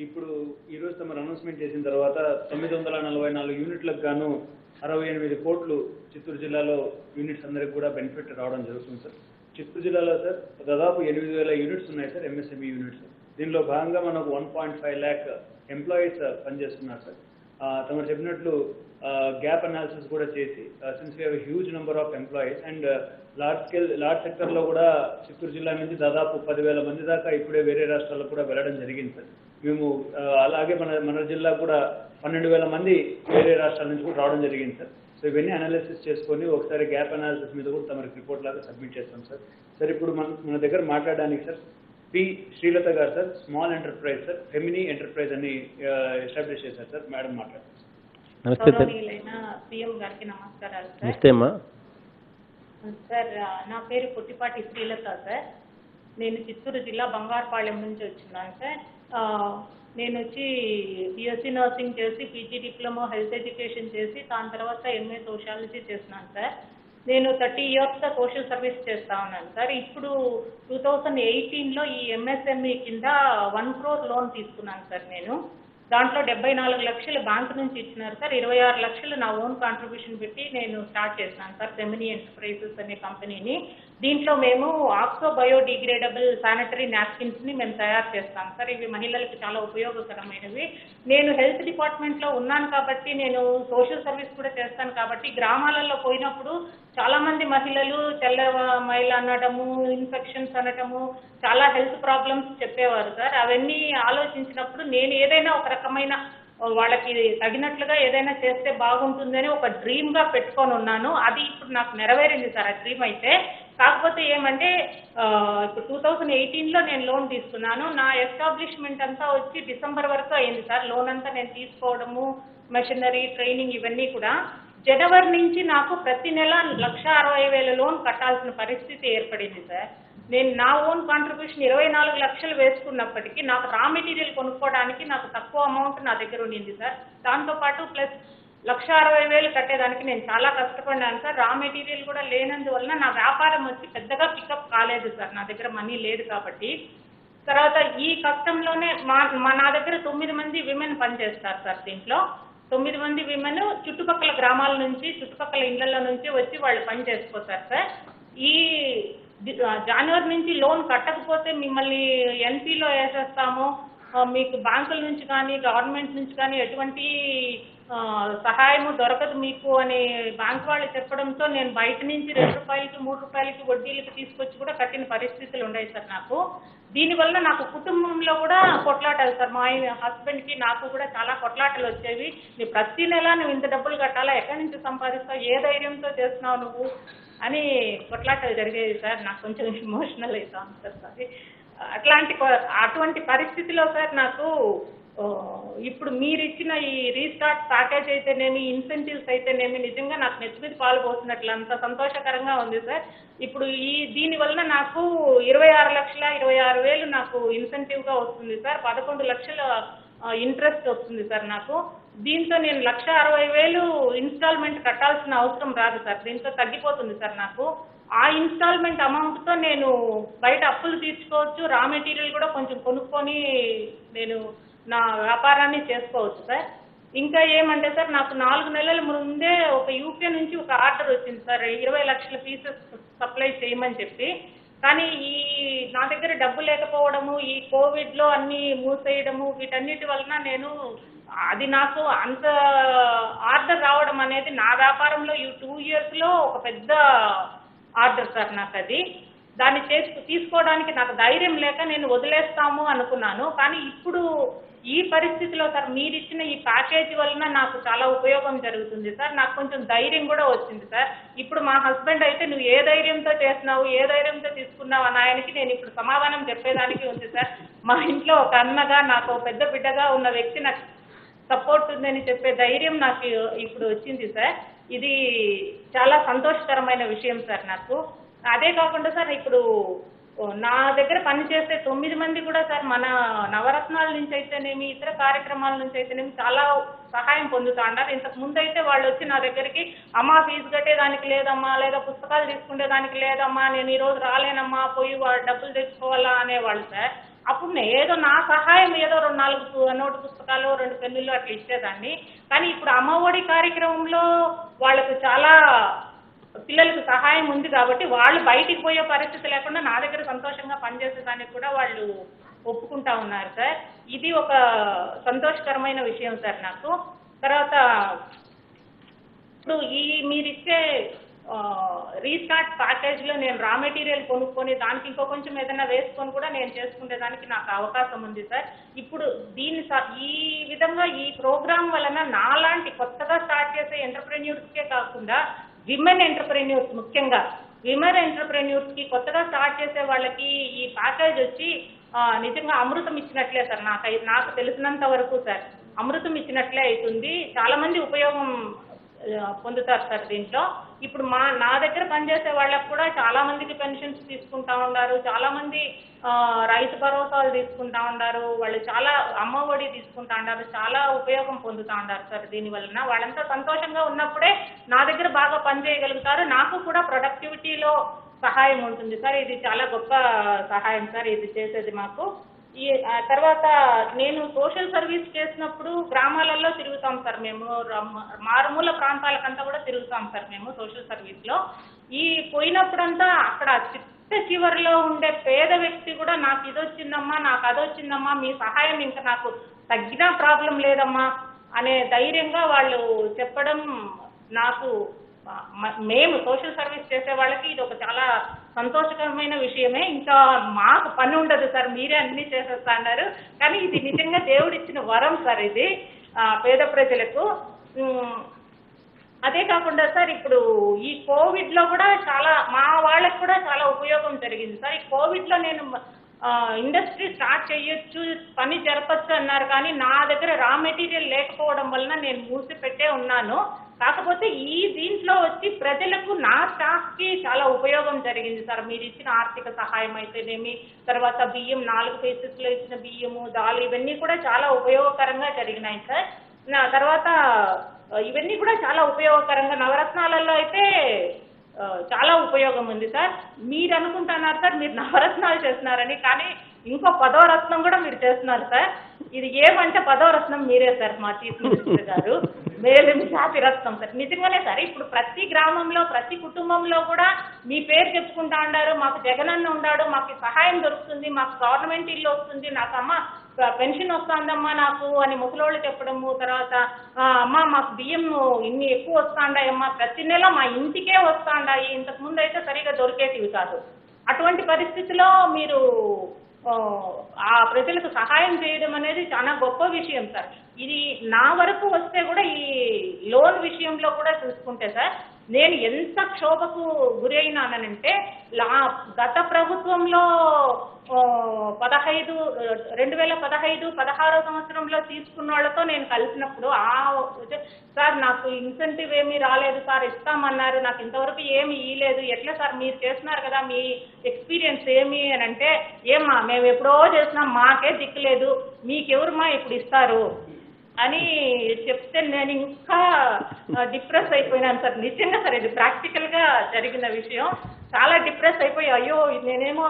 ఇప్పుడు ఈరోజు తమ అనౌన్స్మెంట్ చేసిన తర్వాత 944 యూనిట్లకు గాను 68 కోట్లు చిత్తూరు జిల్లాలో యూనిట్స్ అందరికి కూడా బెనిఫిట్ రావడం జరుగుతుంది సార్. చిత్తూరు జిల్లాలో సార్ దాదాపు 8,000 యూనిట్స్ ఉన్నాయి సార్, ఎంఎస్ఎంఈ యూనిట్స్. దీనిలో భాగంగా మనకు 1.5 lakh ఎంప్లాయీస్ పనిచేస్తున్నారు సార్. తమరు చెప్పినట్లు గ్యాప్ అనాలిసిస్ కూడా చేసి, since we have huge number of employees and large సెక్టర్లో కూడా చిత్తూరు జిల్లా నుంచి దాదాపు 10,000 మంది దాకా ఇప్పుడే వేరే రాష్ట్రాలకు కూడా వెళ్ళడం జరిగింది సార్. మేము అలాగే మన జిల్లా కూడా 12,000 మంది వేరే రాష్ట్రాల నుంచి కూడా రావడం జరిగింది సార్. సో ఇవన్నీ అనాలిసిస్ చేసుకొని ఒకసారి గ్యాప్ అనాలిసిస్ మీద కూడా తమరికి రిపోర్ట్ లాగా సబ్మిట్ చేస్తాం సార్. సార్ ఇప్పుడు మన దగ్గర మాట్లాడడానికి సార్ పి శ్రీలత గారు సార్, స్మాల్ ఎంటర్ప్రైజ్ సార్, ఫెమినీ ఎంటర్ప్రైజ్ అని ఎస్టాబ్లిష్ చేశారు సార్. మేడం మాట్లాడారు. సీఎం గారికి నమస్కారాలు సార్. నమస్తే అమ్మా. సార్ నా పేరు పొట్టిపాటి శ్రీలత సార్. నేను చిత్తూరు జిల్లా బంగారుపాళెం నుంచి వచ్చినాను సార్. నేను వచ్చి బిఎస్సీ నర్సింగ్ చేసి, పీజీ డిప్లొమా హెల్త్ ఎడ్యుకేషన్ చేసి, దాని తర్వాత ఎంఏ సోషాలజీ చేస్తున్నాను సార్. నేను 30 yearsగా సోషల్ సర్వీస్ చేస్తా ఉన్నాను సార్. ఇప్పుడు 2018లో ఈ ఎంఎస్ఎంఈ కింద 1 crore లోన్ తీసుకున్నాను సార్. నేను దాంట్లో 74 లక్షలు బ్యాంకు నుంచి ఇచ్చినారు సార్. 26 లక్షలు నా ఓన్ కాంట్రిబ్యూషన్ పెట్టి నేను స్టార్ట్ చేశాను సార్ ఫెమినీ ఎంటర్ప్రైజెస్ అనే కంపెనీని. దీంట్లో మేము ఆక్సో బయోడిగ్రేడబుల్ శానిటరీ నాప్కిన్స్ని మేము తయారు చేస్తాం సార్. ఇవి మహిళలకు చాలా ఉపయోగకరమైనవి. నేను హెల్త్ డిపార్ట్మెంట్లో ఉన్నాను కాబట్టి, నేను సోషల్ సర్వీస్ కూడా చేస్తాను కాబట్టి, గ్రామాలలో పోయినప్పుడు చాలామంది మహిళలు తెల్ల మైల అనటము, ఇన్ఫెక్షన్స్ అనటము, చాలా హెల్త్ ప్రాబ్లమ్స్ చెప్పేవారు సార్. అవన్నీ ఆలోచించినప్పుడు నేను ఏదైనా ఒక రకమైన వాళ్ళకి తగినట్లుగా ఏదైనా చేస్తే బాగుంటుందని ఒక డ్రీమ్గా పెట్టుకొని ఉన్నాను. అది ఇప్పుడు నాకు నెరవేరింది సార్ ఆ డ్రీమ్ అయితే. కాకపోతే ఏమంటే ఇప్పుడు 2018లో నేను లోన్ తీసుకున్నాను. నా ఎస్టాబ్లిష్మెంట్ అంతా వచ్చి డిసెంబర్ వరకు అయింది సార్. లోన్ అంతా నేను తీసుకోవడము, మెషినరీ, ట్రైనింగ్ ఇవన్నీ కూడా. జనవరి నుంచి నాకు ప్రతి నెల 1,60,000 లోన్ కట్టాల్సిన పరిస్థితి ఏర్పడింది సార్. నేను నా ఓన్ కాంట్రిబ్యూషన్ 24 లక్షలు వేసుకున్నప్పటికీ నాకు రా మెటీరియల్ కొనుక్కోవడానికి నాకు తక్కువ అమౌంట్ నా దగ్గర ఉండింది సార్. దాంతోపాటు ప్లస్ 1,60,000 కట్టేదానికి నేను చాలా కష్టపడ్డాను సార్. రా మెటీరియల్ కూడా లేనందువలన నా వ్యాపారం వచ్చి పెద్దగా పికప్ కాలేదు సార్. నా దగ్గర మనీ లేదు కాబట్టి. తర్వాత ఈ కష్టంలోనే నా దగ్గర 9 మంది విమెన్ పనిచేస్తారు సార్. దీంట్లో 9 మంది విమెన్ చుట్టుపక్కల గ్రామాల నుంచి, చుట్టుపక్కల ఇళ్లలో నుంచి వచ్చి వాళ్ళు పని చేసుకుంటారు సార్. ఈ జనవరి నుంచి లోన్ కట్టకపోతే మిమ్మల్ని ఎన్పీలో వేసేస్తాము, మీకు బ్యాంకుల నుంచి కానీ గవర్నమెంట్ నుంచి కానీ ఎటువంటి సహాయము దొరకదు మీకు అని బ్యాంక్ వాళ్ళు చెప్పడంతో నేను బయట నుంచి 2 రూపాయలకి 3 రూపాయలకి వడ్డీలకి తీసుకొచ్చి కూడా కట్టిన పరిస్థితులు ఉన్నాయి సార్ నాకు. దీనివల్ల నాకు కుటుంబంలో కూడా కొట్లాటలు సార్. మా హస్బెండ్కి నాకు కూడా చాలా కొట్లాటలు వచ్చేవి. నీ ప్రతి నెల నువ్వు ఇంత డబ్బులు కట్టాలా, ఎక్కడి నుంచి సంపాదిస్తావు, ఏ ధైర్యంతో చేస్తున్నావు నువ్వు అని కొట్లాటలు జరిగేది సార్. నాకు కొంచెం ఎమోషనల్ అవుతాను సార్. అది అటువంటి పరిస్థితిలో సార్ నాకు ఇప్పుడు మీరు ఇచ్చిన ఈ రీస్టార్ట్ ప్యాకేజ్ అయితేనేమి, ఇన్సెంటివ్స్ అయితేనేమి నిజంగా నాకు నెత్తి మీద పాలు పోసినట్లు అంత సంతోషకరంగా ఉంది సార్. ఇప్పుడు దీని వలన నాకు 26,26,000 నాకు ఇన్సెంటివ్గా వస్తుంది సార్. 11 లక్షల ఇంట్రెస్ట్ వస్తుంది సార్ నాకు. దీంతో నేను 1,60,000 ఇన్స్టాల్మెంట్ కట్టాల్సిన అవసరం రాదు సార్. దీంతో తగ్గిపోతుంది సార్ నాకు. ఆ ఇన్స్టాల్మెంట్ అమౌంట్తో నేను బయట అప్పులు తీర్చుకోవచ్చు, రా మెటీరియల్ కూడా కొంచెం కొనుక్కొని నేను నా వ్యాపారాన్ని చేసుకోవచ్చు సార్. ఇంకా ఏమంటే సార్, నాకు 4 నెలల ముందే ఒక యూకే నుంచి ఒక ఆర్డర్ వచ్చింది సార్, 20 లక్షల పీసెస్ సప్లై చేయమని చెప్పి. కానీ నా దగ్గర డబ్బు లేకపోవడము, ఈ కోవిడ్లో అన్నీ మూసేయడము, వీటన్నిటి వలన అది నాకు అంత ఆర్డర్ రావడం అనేది నా వ్యాపారంలో ఈ 2 yearsలో ఒక పెద్ద ఆర్డర్ సార్ నాకు. దాన్ని తీసుకోవడానికి నాకు ధైర్యం లేక నేను వదిలేస్తాము అనుకున్నాను. కానీ ఇప్పుడు ఈ పరిస్థితిలో సార్ మీరిచ్చిన ఈ ప్యాకేజీ వలన నాకు చాలా ఉపయోగం జరుగుతుంది సార్. నాకు కొంచెం ధైర్యం కూడా వచ్చింది సార్. ఇప్పుడు మా హస్బెండ్ అయితే నువ్వు ఏ ధైర్యంతో చేస్తున్నావు, ఏ ధైర్యంతో తీసుకున్నావు అని ఆయనకి నేను ఇప్పుడు సమాధానం చెప్పేదానికి ఉంది సార్. మా ఇంట్లో ఒక అన్నగా, నాకు పెద్ద బిడ్డగా ఉన్న వ్యక్తి నాకు సపోర్ట్ ఉందని చెప్పే ధైర్యం నాకు ఇప్పుడు వచ్చింది సార్. ఇది చాలా సంతోషకరమైన విషయం సార్ నాకు. అదే కాకుండా సార్ ఇప్పుడు నా దగ్గర పనిచేసే 9 మంది కూడా సార్ మన నవరత్నాల నుంచి అయితేనేమి, ఇతర కార్యక్రమాల నుంచి అయితేనేమి చాలా సహాయం పొందుతా ఉన్నారు. ఇంతకు ముందు అయితే వాళ్ళు వచ్చి నా దగ్గరికి అమ్మా ఫీజు కట్టేదానికి లేదమ్మా, లేదా పుస్తకాలు తీసుకునేదానికి లేదమ్మా, నేను ఈరోజు రాలేనమ్మా, పోయి డబ్బులు తెచ్చుకోవాలా అనేవాళ్ళు సార్. అప్పుడు ఏదో నా సహాయం ఏదో 4 నోటు పుస్తకాలు, 2 పెన్నులు అట్లా ఇచ్చేదాన్ని. కానీ ఇప్పుడు అమ్మఒడి కార్యక్రమంలో వాళ్ళకు చాలా పిల్లలకు సహాయం ఉంది కాబట్టి వాళ్ళు బయటికి పోయే పరిస్థితి లేకుండా నా దగ్గర సంతోషంగా పనిచేసేదానికి కూడా వాళ్ళు ఒప్పుకుంటా ఉన్నారు సార్. ఇది ఒక సంతోషకరమైన విషయం సార్ నాకు. తర్వాత ఇప్పుడు మీరిచ్చే రీస్టార్ట్ ప్యాకేజ్లో నేను రా మెటీరియల్ కొనుక్కొని దానికి ఇంకో కొంచెం ఏదైనా వేసుకొని కూడా నేను చేసుకునేదానికి నాకు అవకాశం ఉంది సార్. ఇప్పుడు ఈ విధంగా ఈ ప్రోగ్రాం వలన నాలాంటి కొత్తగా స్టార్ట్ చేసే ఎంటర్ప్రెన్యూర్స్కే కాకుండా విమెన్ ఎంటర్ప్రెన్యూర్స్, ముఖ్యంగా విమెన్ ఎంటర్ప్రెన్యూర్స్కి కొత్తగా స్టార్ట్ చేసే వాళ్ళకి ఈ ప్యాకేజ్ వచ్చి నిజంగా అమృతం ఇచ్చినట్లే సార్. నాకు తెలిసినంత వరకు సార్ అమృతం ఇచ్చినట్లే అవుతుంది. చాలామంది ఉపయోగం పొందుతారు సార్ దీంట్లో. ఇప్పుడు నా దగ్గర పనిచేసే వాళ్ళకు కూడా చాలా మందికి పెన్షన్స్ తీసుకుంటా ఉన్నారు, చాలా మంది రైతు భరోసాలు తీసుకుంటా ఉన్నారు, వాళ్ళు చాలా అమ్మ ఒడి తీసుకుంటా ఉన్నారు, చాలా ఉపయోగం పొందుతూ ఉన్నారు సార్ దీని వలన. వాళ్ళంతా సంతోషంగా ఉన్నప్పుడే నా దగ్గర బాగా పనిచేయగలుగుతారు, నాకు కూడా ప్రొడక్టివిటీలో సహాయం ఉంటుంది సార్. ఇది చాలా గొప్ప సహాయం సార్ ఇది చేసేది మాకు. తర్వాత నేను సోషల్ సర్వీస్ చేసినప్పుడు గ్రామాలలో తిరుగుతాం సార్ మేము, మారుమూల ప్రాంతాలకంతా కూడా తిరుగుతాం సార్ మేము సోషల్ సర్వీస్లో. పోయినప్పుడంతా అక్కడ చివరిలో ఉండే పేద వ్యక్తి కూడా నాకు ఇది వచ్చిందమ్మా, నాకు అది వచ్చిందమ్మా, మీ సహాయం ఇంకా నాకు తగ్గినా ప్రాబ్లం లేదమ్మా అనే ధైర్యంగా వాళ్ళు చెప్పడం నాకు, మేము సోషల్ సర్వీస్ చేసే వాళ్ళకి ఇది ఒక చాలా సంతోషకరమైన విషయమే. ఇంకా మాకు పని ఉండదు సార్, మీరే అన్ని చేసేస్తా అన్నారు. కానీ ఇది నిజంగా దేవుడిచ్చిన వరం సార్ ఇది పేద ప్రజలకు. అదే కాకుండా సార్ ఇప్పుడు ఈ కోవిడ్లో కూడా చాలా మా వాళ్ళకి కూడా చాలా ఉపయోగం జరిగింది సార్. ఈ కోవిడ్లో నేను ఇండస్ట్రీ స్టార్ట్ చేయొచ్చు, పని జరపచ్చు అన్నారు, కానీ నా దగ్గర రా మెటీరియల్ లేకపోవడం వలన నేను మూసిపెట్టే ఉన్నాను. కాకపోతే దీంట్లో వచ్చి ప్రజలకు, నా స్టాఫ్కి చాలా ఉపయోగం జరిగింది సార్. మీరు ఇచ్చిన ఆర్థిక సహాయం అయితేనేమి, తర్వాత బియ్యం 4 కేసెస్లో ఇచ్చిన బియ్యము, దాలు, ఇవన్నీ కూడా చాలా ఉపయోగకరంగా జరిగినాయి సార్. తర్వాత ఇవన్నీ కూడా చాలా ఉపయోగకరంగా, నవరత్నాలలో అయితే చాలా ఉపయోగం ఉంది సార్. మీరు అనుకుంటున్నారు సార్ మీరు నవరత్నాలు చేస్తున్నారని, కానీ ఇంకో 10వ రత్నం కూడా మీరు చేస్తున్నారు సార్. ఇది ఏమంటే 10వ రత్నం మీరే సార్, మా చీఫ్ మినిస్టర్ గారు. మేలిమి శాతి రత్నం సార్. నిజంగానే సార్, ఇప్పుడు ప్రతి గ్రామంలో, ప్రతి కుటుంబంలో కూడా మీ పేరు చెప్పుకుంటా ఉన్నారు, మాకు జగనన్న ఉన్నాడు, మాకు సహాయం దొరుకుతుంది, మాకు గవర్నమెంట్ ఇల్లు వస్తుంది, నాకు అమ్మ పెన్షన్ వస్తుందమ్మా నాకు అని ముసలోళ్ళు చెప్పడము. తర్వాత అమ్మ మాకు బియ్యం ఇన్ని ఎక్కువ వస్తాండాయమ్మా, ప్రతి నెల మా ఇంటికే వస్తాండాయి, ఇంతకుముందు అయితే సరిగా దొరికేటివి కాదు. అటువంటి పరిస్థితిలో మీరు ఆ ప్రజలకు సహాయం చేయడం అనేది చాలా గొప్ప విషయం సార్. ఇది నా వరకు వస్తే కూడా ఈ లోన్ విషయంలో కూడా చూసుకుంటే సార్, నేను ఎంత క్షోభకు గురి అయినానంటే గత ప్రభుత్వంలో 2015-16 సంవత్సరంలో తీసుకున్న వాళ్ళతో నేను కలిసినప్పుడు సార్ నాకు ఇన్సెంటివ్ ఏమీ రాలేదు సార్, ఇస్తామన్నారు, నాకు ఇంతవరకు ఏమి ఇవ్వలేదు, ఎట్లా సార్ మీరు చేస్తున్నారు కదా, మీ ఎక్స్పీరియన్స్ ఏమి అని అంటే, ఏమ్మా మేము ఎప్పుడో చేసినాం, మాకే దిక్కులేదు, మీకెవరుమా ఇప్పుడు ఇస్తారు అని చెప్తే నేను ఇంకా డిప్రెస్ అయిపోయినాను సార్. నిజంగా సార్ ఇది ప్రాక్టికల్గా జరిగిన విషయం. చాలా డిప్రెస్ అయిపోయి అయ్యో నేనేమో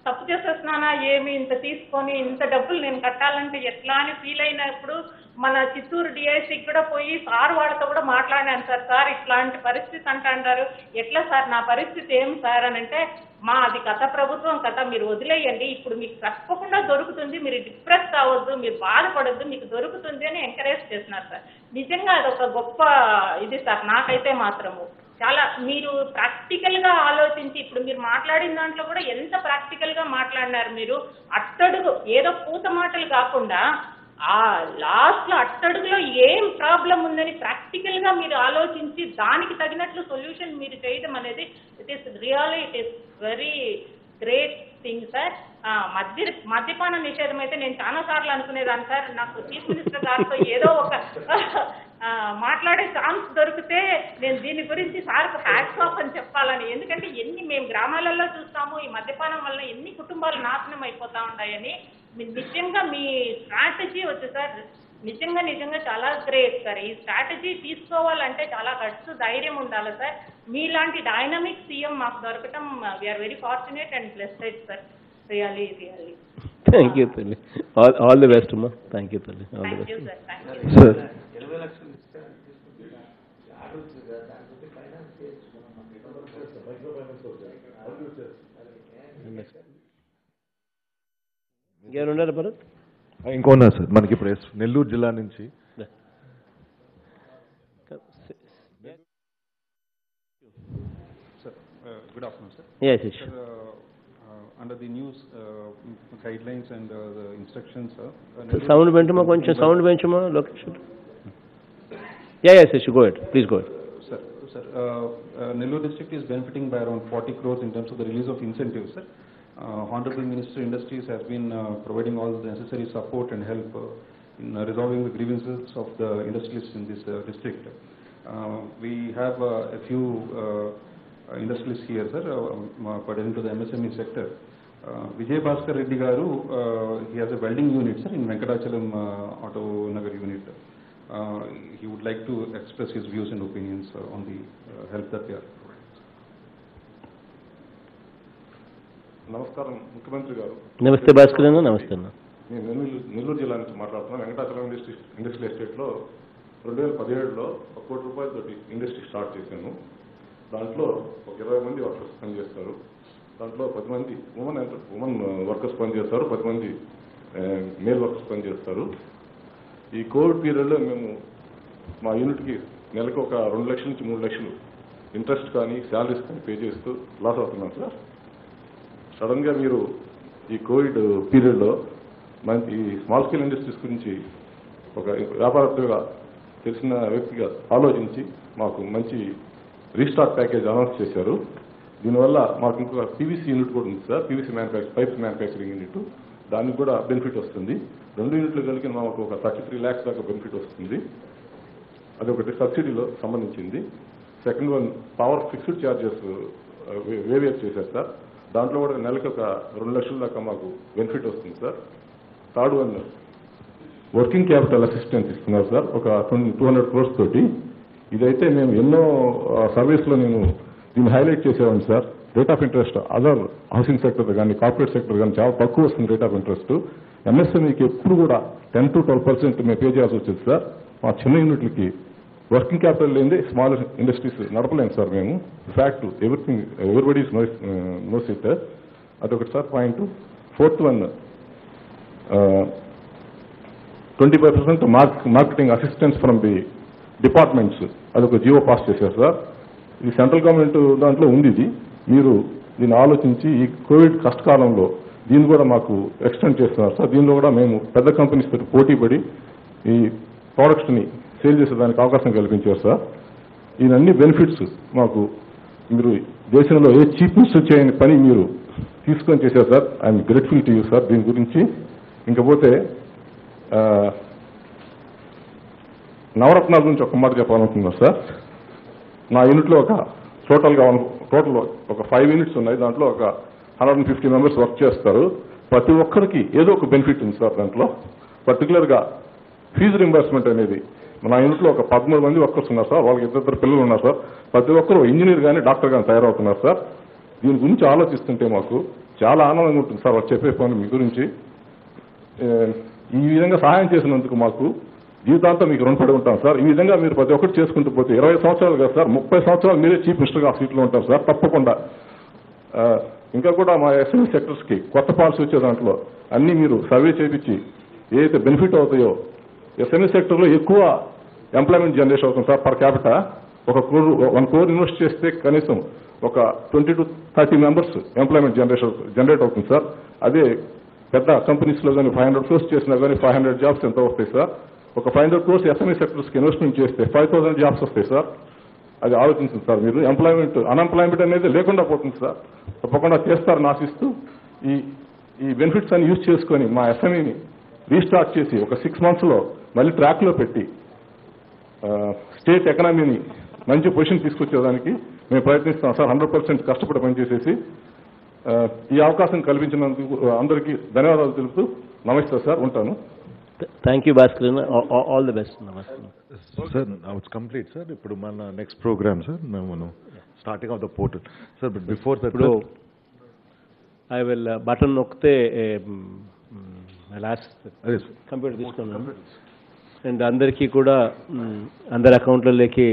తప్పు చేసేస్తున్నానా, ఏమి ఇంత తీసుకొని ఇంత డబ్బులు నేను కట్టాలంటే ఎట్లా అని ఫీల్ అయినప్పుడు మన చిత్తూరు డిఐసికి కూడా పోయి సార్ వాళ్ళతో కూడా మాట్లాడాను సార్. సార్ ఇట్లాంటి పరిస్థితి అంటారు, ఎట్లా సార్ నా పరిస్థితి ఏం సార్ అని అంటే, అది గత ప్రభుత్వం కదా, మీరు వదిలేయండి, ఇప్పుడు మీకు తప్పకుండా దొరుకుతుంది, మీరు డిప్రెస్ కావద్దు, మీరు బాధపడద్దు, మీకు దొరుకుతుంది అని ఎంకరేజ్ చేస్తున్నారు సార్. నిజంగా అదొక గొప్ప ఇది సార్. నాకైతే మాత్రము చాలా మీరు ప్రాక్టికల్గా ఆలోచించి, ఇప్పుడు మీరు మాట్లాడిన దాంట్లో కూడా ఎంత ప్రాక్టికల్గా మాట్లాడినారు మీరు. అట్టడుగు ఏదో పూత మాటలు కాకుండా లాస్ట్లో అట్టడుగులో ఏం ప్రాబ్లం ఉందని ప్రాక్టికల్గా మీరు ఆలోచించి దానికి తగినట్లు సొల్యూషన్ మీరు చేయడం అనేది it is very great thing sir. మద్యపాన నిషేధం అయితే నేను చాలా సార్లు అనుకునేదాన్ని సార్, నాకు చీఫ్ మినిస్టర్ గారితో ఏదో ఒక మాట్లాడే ఛాన్స్ దొరికితే నేను దీని గురించి సార్కు హ్యాట్స్ ఆఫ్ అని చెప్పాలని. ఎందుకంటే మేము గ్రామాలలో చూస్తాము ఈ మద్యపానం వల్ల ఎన్ని కుటుంబాలు నాశనం అయిపోతా ఉన్నాయని. నిజంగా మీ స్ట్రాటజీ వచ్చి సార్ నిజంగా చాలా గ్రేట్ సార్. ఈ స్ట్రాటజీ తీసుకోవాలంటే చాలా గట్స్ ధైర్యం ఉండాలి సార్. మీలాంటి డైనమిక్ సీఎం మాకు దొరకటం we're very fortunate and blessed sir. Really thank you తల్లి. ఆల్ ది బెస్ట్ అమ్మా. థ్యాంక్ యూ తల్లి. All the best sir. ఇంకేమన్నారు భరత్? ఇంకోన్నారు సార్ మనకి ఇప్పుడు నెల్లూరు జిల్లా నుంచి. Good afternoon, sir. Yes, yes. Sir, under the news guidelines and the instructions, sir. Sound benchma, koncham sound benchma, location. Yes, yes, go ahead. Please go ahead. Sir, Nellore district is benefiting by around 40 crores in terms of the release of incentives, sir. Honorable Minister Industries has been providing all the necessary support and help in resolving the grievances of the industrialists in this district. We have a few industrialists here, sir, pertaining to the MSME sector. Vijay Bhaskar Reddy Garu, he has a welding unit, sir, in Venkatachalam Auto Nagar unit. He would like to express his views and opinions on the help that they are providing. నమస్కారం ముఖ్యమంత్రి గారు. నమస్తే భాస్కర్ అన్న. నమస్తే అన్న. నేను నెల్లూరు జిల్లా నుంచి మాట్లాడుతున్నాను. వెంకటాచలం ఇండస్ట్రియల్ ఎస్టేట్లో 2017లో 1 కోటి రూపాయలతోటి ఇండస్ట్రీ స్టార్ట్ చేశాను. దాంట్లో ఒక 20 మంది వర్కర్స్ పనిచేస్తారు. దాంట్లో 10 మంది ఉమెన్ వర్కర్స్ పనిచేస్తారు, 10 మంది మేల్ వర్కర్స్ పనిచేస్తారు. ఈ కోవిడ్ పీరియడ్లో మేము మా యూనిట్కి నెలకు ఒక 2 లక్షల నుంచి 3 లక్షలు ఇంట్రెస్ట్ కానీ శాలరీస్ కానీ పే చేస్తూ లాస్ అవుతున్నాం సార్. సడన్గా మీరు ఈ కోవిడ్ పీరియడ్లో మంచి స్మాల్ స్కేల్ ఇండస్ట్రీస్ గురించి ఒక వ్యాపారస్తుగా తెలిసిన వ్యక్తిగా ఆలోచించి మాకు మంచి రీస్టార్ట్ ప్యాకేజ్ అనౌన్స్ చేశారు. దీనివల్ల మాకు ఇంకొక పీవీసీ యూనిట్ కూడా ఉంది sir, PVC pipes manufacturing unit. దానికి కూడా బెనిఫిట్ వస్తుంది. 2 యూనిట్లు కలిగి మాకు ఒక 33 lakhs దాకా బెనిఫిట్ వస్తుంది. అదొకటి సబ్సిడీలో సంబంధించింది. Second one power fixed charges waiver చేశారు సార్. దాంట్లో కూడా నెలకు ఒక 2 లక్షల దాకా మాకు బెనిఫిట్ వస్తుంది sir. Third one working capital assistance ఇస్తున్నారు సార్, ఒక 200 crores తోటి. ఇదైతే మేము ఎన్నో సర్వీస్లో నేను దీన్ని హైలైట్ చేసేవాడిని sir. Rate of interest other housing sector కానీ కార్పొరేట్ సెక్టర్ కానీ చాలా తక్కువ వస్తుంది రేట్ ఆఫ్ ఇంట్రెస్ట్. ఎంఎస్ఎంఈకి ఎప్పుడు కూడా 10 to 12% మేము పే చేయాల్సి వచ్చింది సార్. మా చిన్న యూనిట్లకి వర్కింగ్ క్యాపిటల్ లేనిదే స్మాల్ ఇండస్ట్రీస్ నడపలేము సార్ మేము. Fact everybody knows it. అదొకటి sir point. Fourth one 25% marketing assistance from the departments, అదొక జియో పాస్ చేశారు సార్. ఇది సెంట్రల్ గవర్నమెంట్ దాంట్లో ఉంది. ఇది మీరు దీన్ని ఆలోచించి ఈ కోవిడ్ కష్టకాలంలో దీన్ని కూడా మాకు ఎక్స్టెండ్ చేస్తున్నారు సార్. దీనిలో కూడా మేము పెద్ద కంపెనీస్ తోటి పోటీ పడి ఈ ప్రోడక్ట్స్ని సేల్ చేసేదానికి అవకాశం కల్పించారు సార్. ఈయనన్ని బెనిఫిట్స్ మాకు మీరు దేశంలో ఏ చీఫ్ మినిస్టర్ చేయని పని మీరు తీసుకొని చేశారు sir. I'm grateful to you sir దీని గురించి. ఇంకపోతే నవరత్నాల గురించి ఒక మాట చెప్పాలనుకుంటున్నాను సార్. నా యూనిట్లో టోటల్ ఒక 5 యూనిట్స్ ఉన్నాయి. దాంట్లో ఒక 150 మెంబర్స్ వర్క్ చేస్తారు. ప్రతి ఒక్కరికి ఏదో ఒక బెనిఫిట్ ఉంది సార్ దాంట్లో. పర్టికులర్గా ఫీజు రింబర్స్మెంట్ అనేది నా యూనిట్లో ఒక 13 మంది వర్కర్స్ ఉన్నారు సార్. వాళ్ళకి ఇద్దరు పిల్లలు ఉన్నారు సార్. ప్రతి ఒక్కరు ఇంజనీర్ కానీ డాక్టర్ కానీ తయారవుతున్నారు సార్. దీని గురించి ఆలోచిస్తుంటే మాకు చాలా ఆనందంగా ఉంటుంది సార్. వాళ్ళు చెప్పే పని మీ గురించి ఈ విధంగా సహాయం చేసినందుకు మాకు జీవితాంతం మీకు రుణపడి ఉంటాం సార్. ఈ విధంగా మీరు ప్రతి ఒక్కటి చేసుకుంటూ పోతే 20 సంవత్సరాలు కదా సార్, 30 సంవత్సరాలు మీరే చీఫ్ మినిస్టర్గా సీట్లో ఉంటారు సార్ తప్పకుండా. ఇంకా కూడా మా ఎస్ఎంఈ సెక్టర్స్కి కొత్త పాలసీ వచ్చే దాంట్లో అన్నీ మీరు సర్వే చేయించి ఏదైతే బెనిఫిట్ అవుతాయో ఎస్ఎంఈ సెక్టర్లో ఎక్కువ ఎంప్లాయ్మెంట్ జనరేషన్ అవుతుంది sir. Per capital 1 crore invest చేస్తే కనీసం ఒక 20 to 30 మెంబర్స్ ఎంప్లాయ్మెంట్ జనరేట్ అవుతుంది సార్. అదే పెద్ద కంపెనీస్లో కానీ 500 crores చేసినా కానీ 500 జాబ్స్ ఎంత వస్తాయి సార్. ఒక 500 crores ఎస్ఎంఈ సెక్టర్స్కి ఇన్వెస్ట్మెంట్ చేస్తే 5000 జాబ్స్ వస్తాయి సార్. అది ఆలోచించింది సార్ మీరు. అన్ఎంప్లాయ్మెంట్ అనేది లేకుండా పోతుంది సార్. తప్పకుండా చేస్తారని ఆశిస్తూ ఈ బెనిఫిట్స్ అన్ని యూజ్ చేసుకొని మా ఎస్ఎంఈని రీస్టార్ట్ చేసి ఒక 6 monthsలో మళ్ళీ ట్రాక్లో పెట్టి స్టేట్ ఎకనామీని మంచి పొజిషన్ తీసుకొచ్చేదానికి మేము ప్రయత్నిస్తాం సార్. 100% కష్టపడి పనిచేసేసి ఈ అవకాశం కల్పించినందుకు అందరికీ ధన్యవాదాలు తెలుపుతూ నమస్తే సార్. ఉంటాను. Thank you Bhaskar. All the best. Sir it's complete sir. ఇప్పుడు మన నెక్స్ట్ ప్రోగ్రామ్ సార్ మనం starting of the portal sir. But before that ఇప్పుడు ఐ విల్ బటన్ నొక్కితే లాస్ట్ కంప్యూటర్ తీసుకున్నాను అండ్ అందరికీ కూడా అందరి అకౌంట్లలోకి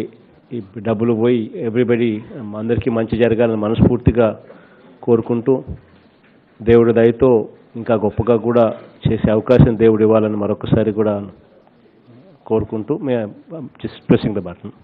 ఈ డబ్బులు పోయి ఎవ్రీబడి అందరికీ మంచి జరగాలని మనస్ఫూర్తిగా కోరుకుంటూ దేవుడి దయతో ఇంకా గొప్పగా కూడా చేసే అవకాశం దేవుడు ఇవ్వాలని మరొకసారి కూడా కోరుకుంటూ may just pressing the button.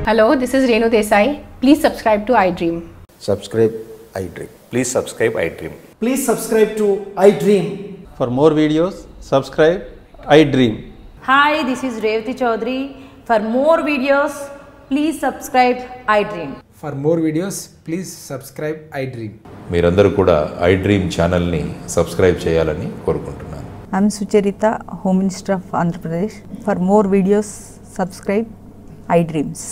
Hello, this is Renu Desai. Please subscribe to iDream. Subscribe iDream. Please subscribe iDream. Please subscribe to iDream. For more videos, subscribe iDream. Hi, this is Revati Chaudhary. For more videos, please subscribe iDream. For more videos, please subscribe iDream. మీరందరూ కూడా iDream ఛానల్ని సబ్స్క్రైబ్ చేయాలని కోరుకుంటున్నాను. I'm Sucharita, Home Minister of Andhra Pradesh. For more videos, subscribe iDreams.